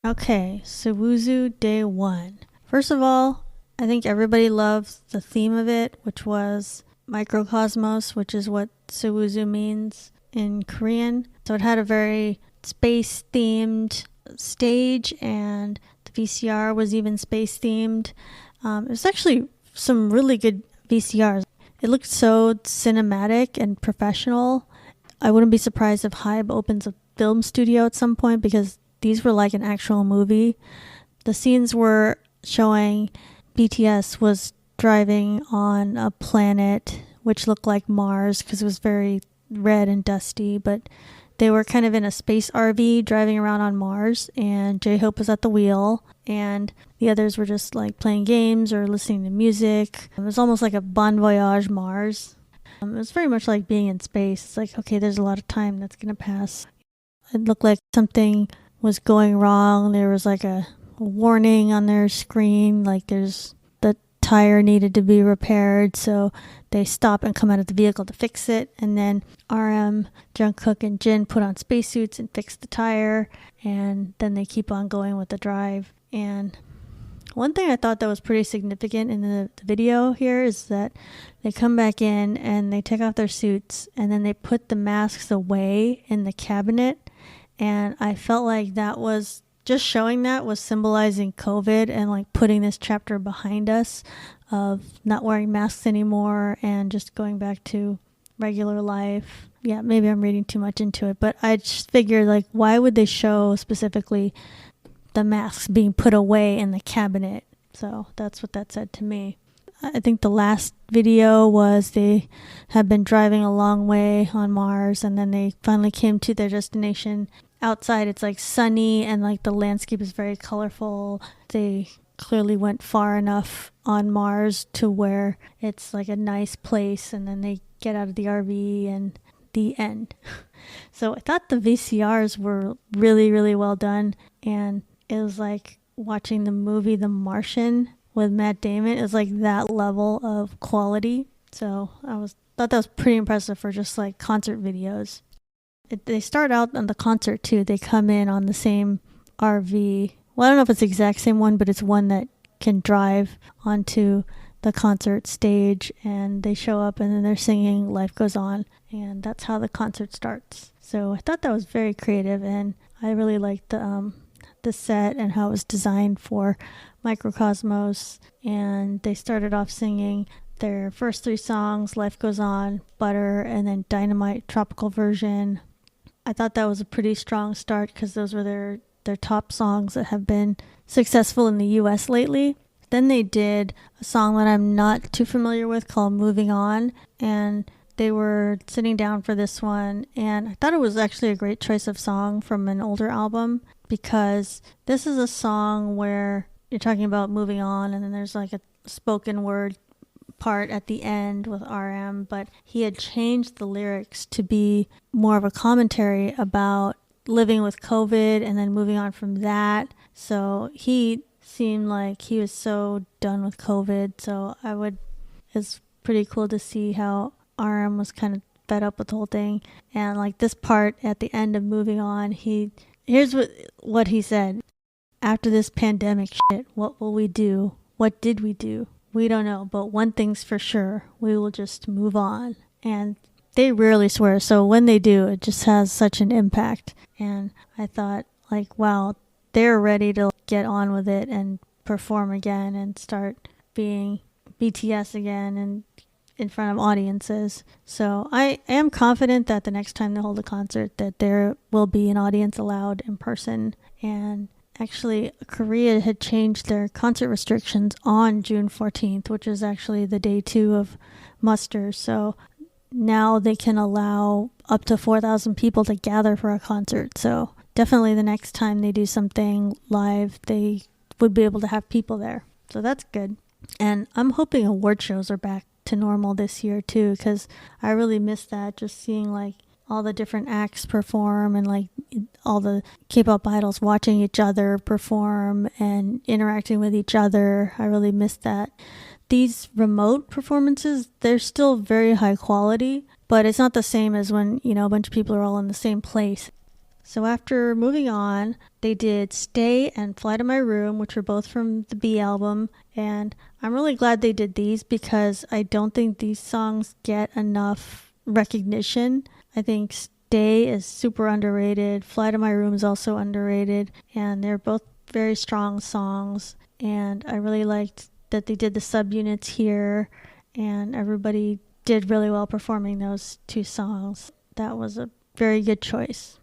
Okay, Sowoozoo Day 1. First of all, I think everybody loves the theme of it, which was microcosmos, which is what Sowoozoo means in Korean. So it had a very space-themed stage, and the VCR was even space-themed. It was actually some really good VCRs. It looked so cinematic and professional. I wouldn't be surprised if Hybe opens a film studio at some point because these were like an actual movie. The scenes were showing BTS was driving on a planet which looked like Mars because it was very red and dusty, but they were kind of in a space RV driving around on Mars, and J-Hope was at the wheel, and the others were just like playing games or listening to music. It was almost like a Bon Voyage Mars. It was very much like being in space. It's like, okay, there's a lot of time that's going to pass. It looked like something was going wrong. There was like a warning on their screen, like the tire needed to be repaired, so they stop and come out of the vehicle to fix it, and then RM, Jungkook, and Jin put on spacesuits and fix the tire, and then they keep on going with the drive. And one thing I thought that was pretty significant in the video here is that they come back in and they take off their suits and then they put the masks away in the cabinet, and I felt like that was just showing that was symbolizing COVID and like putting this chapter behind us of not wearing masks anymore and just going back to regular life. Yeah, maybe I'm reading too much into it, but I just figured like, why would they show specifically the masks being put away in the cabinet? So that's what that said to me. I think the last video was they had been driving a long way on Mars and then they finally came to their destination. Outside it's like sunny and like the landscape is very colorful. They clearly went far enough on Mars to where it's like a nice place, and then they get out of the RV and the end. So I thought the VCRs were really, really well done, and it was like watching the movie The Martian with Matt Damon. It was like that level of quality. So thought that was pretty impressive for just like concert videos. They start out on the concert too. They come in on the same RV. Well, I don't know if it's the exact same one, but it's one that can drive onto the concert stage, and they show up and then they're singing Life Goes On, and that's how the concert starts. So I thought that was very creative, and I really liked the set and how it was designed for microcosmos. And they started off singing their first 3 songs, Life Goes On, Butter, and then Dynamite Tropical Version. I thought that was a pretty strong start because those were their top songs that have been successful in the US lately. Then they did a song that I'm not too familiar with called Moving On, and they were sitting down for this one, and I thought it was actually a great choice of song from an older album because this is a song where you're talking about moving on, and then there's like a spoken word part at the end with RM, but he had changed the lyrics to be more of a commentary about living with COVID and then moving on from that. So he seemed like he was so done with COVID. So it's pretty cool to see how RM was kind of fed up with the whole thing. And like this part at the end of Moving On, here's what he said. After this pandemic shit, what will we do? What did we do? We don't know, but one thing's for sure, we will just move on. And they rarely swear, so when they do, it just has such an impact. And I thought, like, wow, they're ready to get on with it and perform again and start being BTS again and in front of audiences. So I am confident that the next time they hold a concert that there will be an audience allowed in person. And actually, Korea had changed their concert restrictions on June 14th, which is actually the day 2 of muster. So now they can allow up to 4,000 people to gather for a concert. So definitely the next time they do something live, they would be able to have people there. So that's good. And I'm hoping award shows are back to normal this year too, because I really miss that, just seeing like all the different acts perform and like all the K-pop idols watching each other perform and interacting with each other. I really miss that. These remote performances, they're still very high quality, but it's not the same as when, you know, a bunch of people are all in the same place. So after moving on, they did Stay and Fly to My Room, which were both from the B album. And I'm really glad they did these because I don't think these songs get enough recognition. I think Stay is super underrated. Fly to My Room is also underrated. And they're both very strong songs. And I really liked that they did the subunits here. And everybody did really well performing those two songs. That was a very good choice.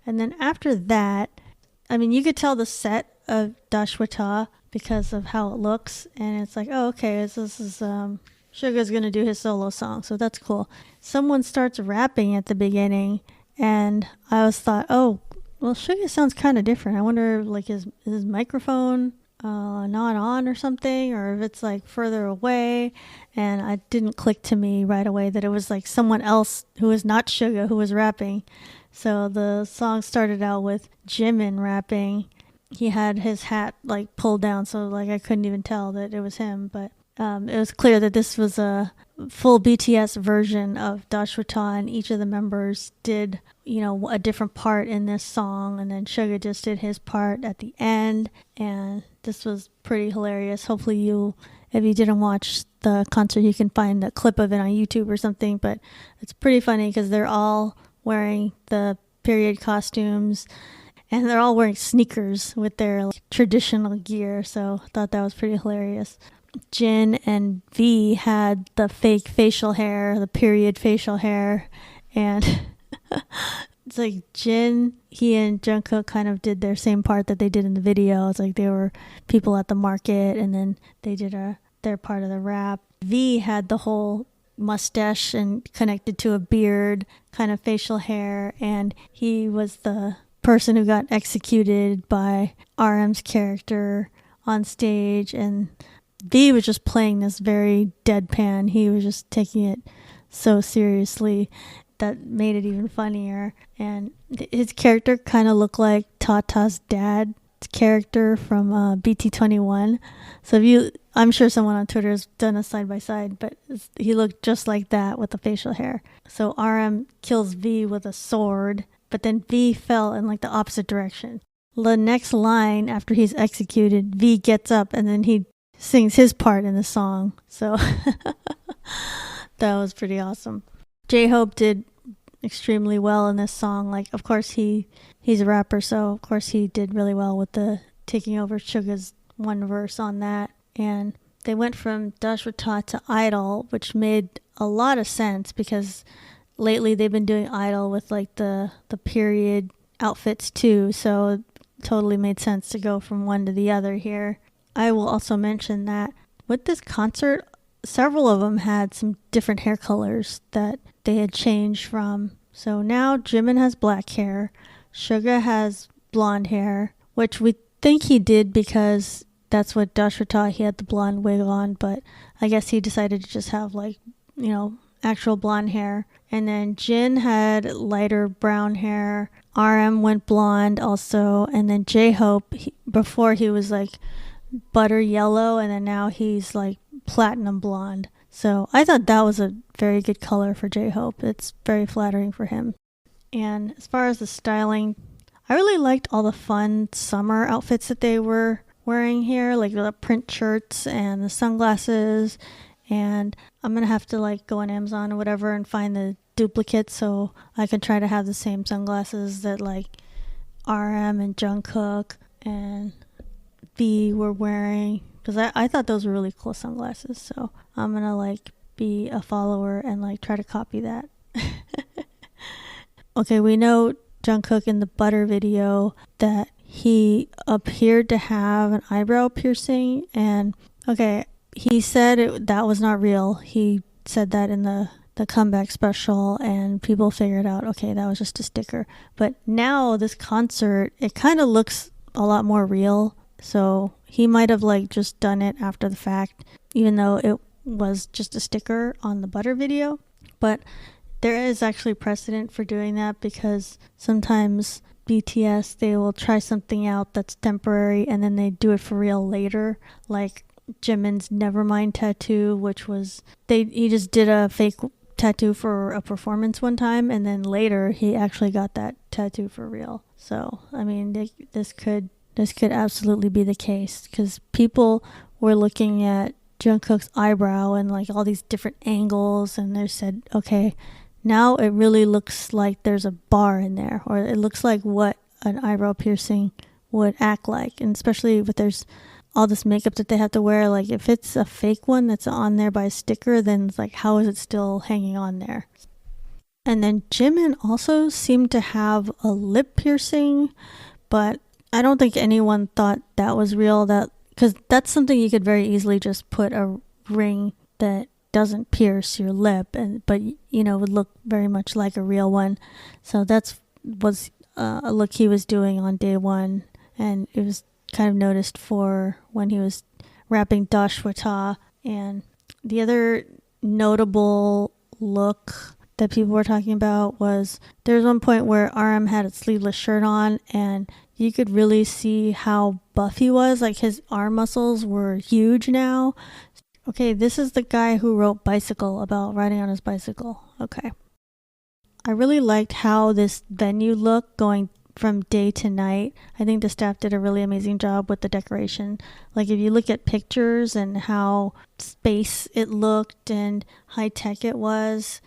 And then after that, I mean, you could tell the set of Dashwata because of how it looks. And it's like, oh, okay, this is Suga's going to do his solo song. So that's cool. Someone starts rapping at the beginning. And I always thought, oh, well, Suga sounds kind of different. I wonder, like, is his microphone not on or something? Or if it's, like, further away. And it didn't click to me right away that it was, like, someone else who was not Suga who was rapping. So the song started out with Jimin rapping. He had his hat like pulled down, so like I couldn't even tell that it was him. But it was clear that this was a full BTS version of Dashwata, and each of the members did, you know, a different part in this song, and then Suga just did his part at the end. And this was pretty hilarious. Hopefully if you didn't watch the concert, you can find a clip of it on YouTube or something. But it's pretty funny because they're all wearing the period costumes and they're all wearing sneakers with their like, traditional gear. So I thought that was pretty hilarious. Jin and V had the fake facial hair, the period facial hair. And it's like Jin, he and Jungkook kind of did their same part that they did in the video. It's like they were people at the market and then they did their part of the rap. V had the whole mustache and connected to a beard kind of facial hair, and he was the person who got executed by RM's character on stage, and V was just playing this very deadpan. He was just taking it so seriously that made it even funnier. And his character kind of looked like Tata's dad's character from BT21. So I'm sure someone on Twitter has done a side by side, but he looked just like that with the facial hair. So RM kills V with a sword, but then V fell in like the opposite direction. The next line after he's executed, V gets up and then he sings his part in the song. So that was pretty awesome. J-Hope did extremely well in this song. Like, of course he's a rapper, so of course he did really well with the taking over Suga's one verse on that. And they went from Dashwata to Idol, which made a lot of sense because lately they've been doing Idol with like the period outfits too, so it totally made sense to go from one to the other here. I will also mention that with this concert, several of them had some different hair colors that they had changed from. So now Jimin has black hair, Suga has blonde hair, which we think he did because that's what Dashwata, he had the blonde wig on, but I guess he decided to just have like, you know, actual blonde hair. And then Jin had lighter brown hair, RM went blonde also, and then J-Hope, before he was like butter yellow, and then now he's like platinum blonde. So I thought that was a very good color for J-Hope. It's very flattering for him. And as far as the styling, I really liked all the fun summer outfits that they were wearing here, like the print shirts and the sunglasses. And I'm going to have to like go on Amazon or whatever and find the duplicates so I can try to have the same sunglasses that like RM and Jungkook and V were wearing, because I thought those were really cool sunglasses. So I'm going to like be a follower and like try to copy that. Okay, we know Jungkook in the Butter video that he appeared to have an eyebrow piercing, and okay, he said that was not real. He said that in the the comeback special, and people figured out, okay, that was just a sticker. But now this concert, it kind of looks a lot more real. So he might have like just done it after the fact, even though it was just a sticker on the Butter video. But there is actually precedent for doing that, because sometimes BTS, they will try something out that's temporary and then they do it for real later. Like Jimin's Nevermind tattoo, which was he just did a fake tattoo for a performance one time, and then later he actually got that tattoo for real. So I mean, this could absolutely be the case, because people were looking at Jungkook's eyebrow and like all these different angles, and they said, okay, now it really looks like there's a bar in there, or it looks like what an eyebrow piercing would act like. And especially if there's all this makeup that they have to wear, like if it's a fake one that's on there by a sticker, then it's like, how is it still hanging on there? And then Jimin also seemed to have a lip piercing, but I don't think anyone thought that was real, because that's something you could very easily just put a ring that doesn't pierce your lip, but would look very much like a real one. So was a look he was doing on day one, and it was kind of noticed for when he was rapping Dashwata. And the other notable look that people were talking about was there was one point where RM had a sleeveless shirt on, and you could really see how buff he was. Like his arm muscles were huge now. Okay, this is the guy who wrote Bicycle, about riding on his bicycle. Okay. I really liked how this venue looked going from day to night. I think the staff did a really amazing job with the decoration. Like if you look at pictures and how space it looked and high tech it was,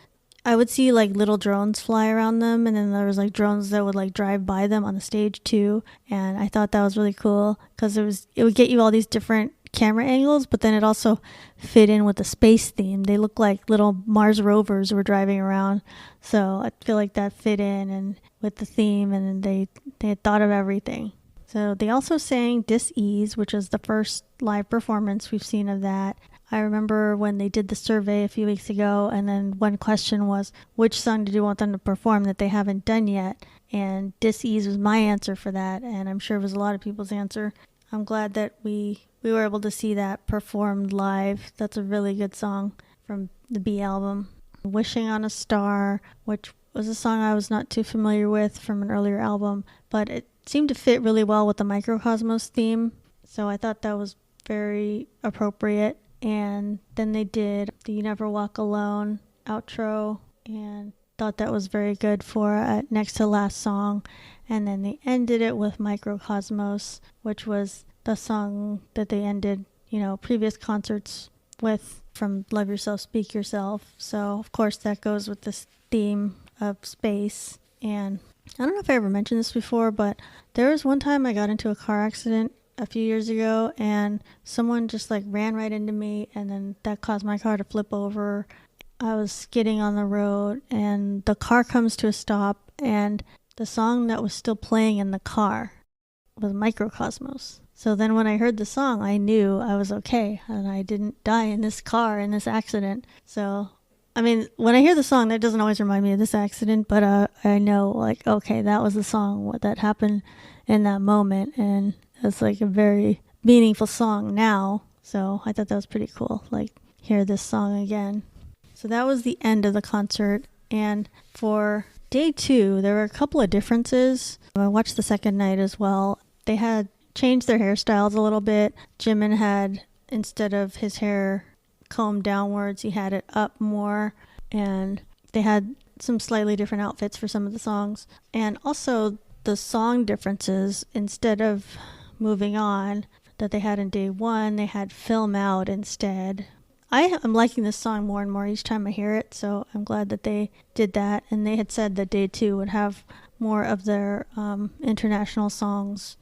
I would see like little drones fly around them, and then there was like drones that would like drive by them on the stage too. And I thought that was really cool, because it would get you all these different camera angles, but then it also fit in with the space theme. They look like little Mars rovers were driving around, so I feel like that fit in and with the theme, and they had thought of everything. So they also sang Dis-Ease, which is the first live performance we've seen of that. I remember when they did the survey a few weeks ago, and then one question was, which song did you want them to perform that they haven't done yet? And Dis-Ease was my answer for that, and I'm sure it was a lot of people's answer. I'm glad that we were able to see that performed live. That's a really good song from the B album. Wishing on a Star, which was a song I was not too familiar with from an earlier album, but it seemed to fit really well with the Microcosmos theme, so I thought that was very appropriate. And then they did the You Never Walk Alone outro, and thought that was very good for next to last song. And then they ended it with Microcosmos, which was the song that they ended, previous concerts with, from Love Yourself, Speak Yourself. So of course that goes with this theme of space. And I don't know if I ever mentioned this before, but there was one time I got into a car accident a few years ago, and someone just like ran right into me, and then that caused my car to flip over. I was skidding on the road, and the car comes to a stop, and the song that was still playing in the car was Microcosmos. So then when I heard the song, I knew I was okay, and I didn't die in this car in this accident. So I mean, when I hear the song, that doesn't always remind me of this accident, but I know, like, okay, that was the song that happened in that moment, and it's like a very meaningful song now. So I thought that was pretty cool, like, hear this song again. So that was the end of the concert, and for day 2, there were a couple of differences. I watched the second night as well. They had changed their hairstyles a little bit. Jimin had, instead of his hair combed downwards, he had it up more, and they had some slightly different outfits for some of the songs. And also the song differences, instead of Moving On that they had in day 1, they had Film Out instead. I am liking this song more and more each time I hear it, so I'm glad that they did that. And they had said that day 2 would have more of their international songs,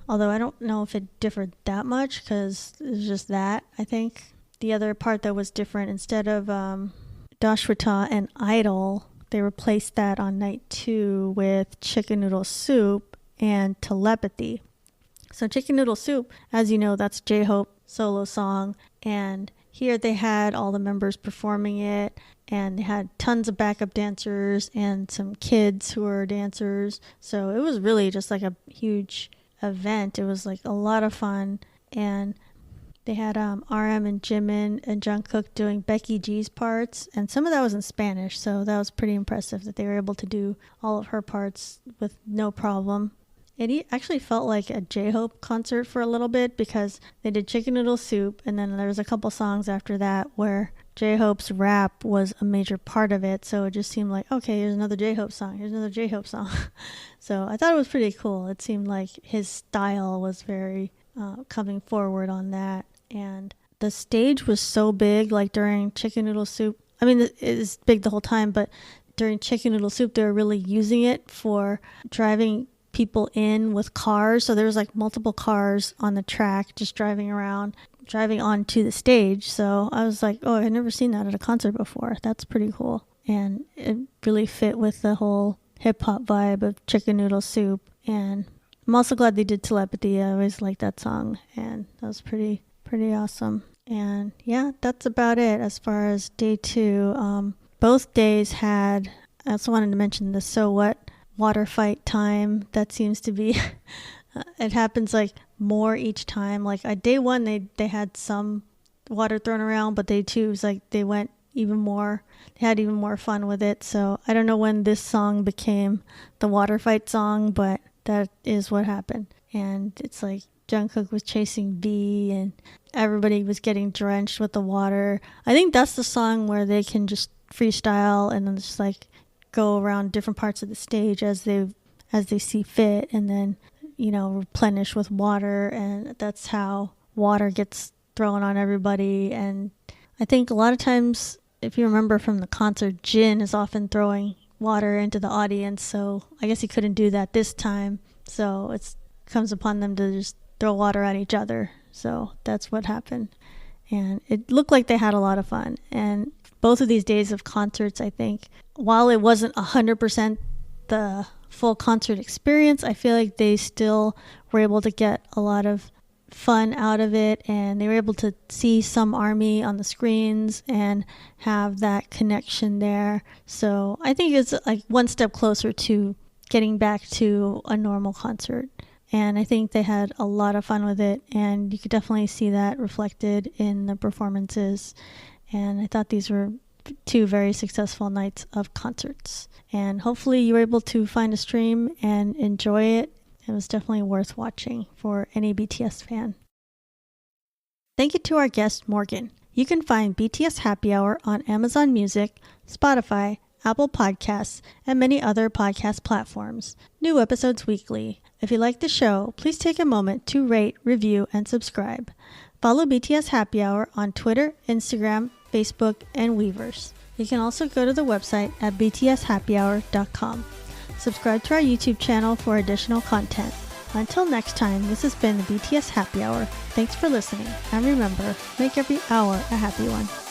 although I don't know if it differed that much, because it was just that, I think. The other part that was different, instead of Dashwata and Idol, they replaced that on night 2 with Chicken Noodle Soup and Telepathy. So Chicken Noodle Soup, as you know, that's J-Hope's solo song, and here they had all the members performing it, and they had tons of backup dancers and some kids who were dancers. So it was really just like a huge event. It was like a lot of fun, and they had RM and Jimin and Jungkook doing Becky G's parts, and some of that was in Spanish, so that was pretty impressive that they were able to do all of her parts with no problem. It actually felt like a J-Hope concert for a little bit, because they did Chicken Noodle Soup, and then there was a couple songs after that where J-Hope's rap was a major part of it, so it just seemed like, okay, here's another J-Hope song, here's another J-Hope song. So I thought it was pretty cool. It seemed like his style was very coming forward on that. And the stage was so big, like during Chicken Noodle Soup. I mean, it is big the whole time, but during Chicken Noodle Soup, they were really using it for driving people in with cars. So there was like multiple cars on the track just driving around, driving onto the stage. So I was like, oh, I've never seen that at a concert before. That's pretty cool. And it really fit with the whole hip-hop vibe of Chicken Noodle Soup. And I'm also glad they did Telepathy. I always liked that song, and that was pretty awesome. And yeah, that's about it as far as day 2. Both days had, I also wanted to mention the So What water fight time. That seems to be it happens like more each time. Like day 1 they had some water thrown around, but day 2 was like they went even more, they had even more fun with it. So I don't know when this song became the water fight song, but that is what happened. And it's like Jungkook was chasing V, and everybody was getting drenched with the water. I think that's the song where they can just freestyle and then just like go around different parts of the stage as they see fit, and then replenish with water, and that's how water gets thrown on everybody. And I think a lot of times, if you remember from the concert, Jin is often throwing water into the audience, so I guess he couldn't do that this time, so it comes upon them to just throw water at each other. So that's what happened, and it looked like they had a lot of fun. And both of these days of concerts, I think, while it wasn't 100% the full concert experience, I feel like they still were able to get a lot of fun out of it, and they were able to see some ARMY on the screens and have that connection there. So I think it's like one step closer to getting back to a normal concert. And I think they had a lot of fun with it, and you could definitely see that reflected in the performances. And I thought these were 2 very successful nights of concerts. And hopefully you were able to find a stream and enjoy it. It was definitely worth watching for any BTS fan. Thank you to our guest, Morgan. You can find BTS Happy Hour on Amazon Music, Spotify, Apple Podcasts, and many other podcast platforms. New episodes weekly. If you like the show, please take a moment to rate, review, and subscribe. Follow BTS Happy Hour on Twitter, Instagram, Facebook, and Weverse. You can also go to the website at btshappyhour.com. Subscribe to our YouTube channel for additional content. Until next time, this has been the BTS Happy Hour. Thanks for listening, and remember, make every hour a happy one.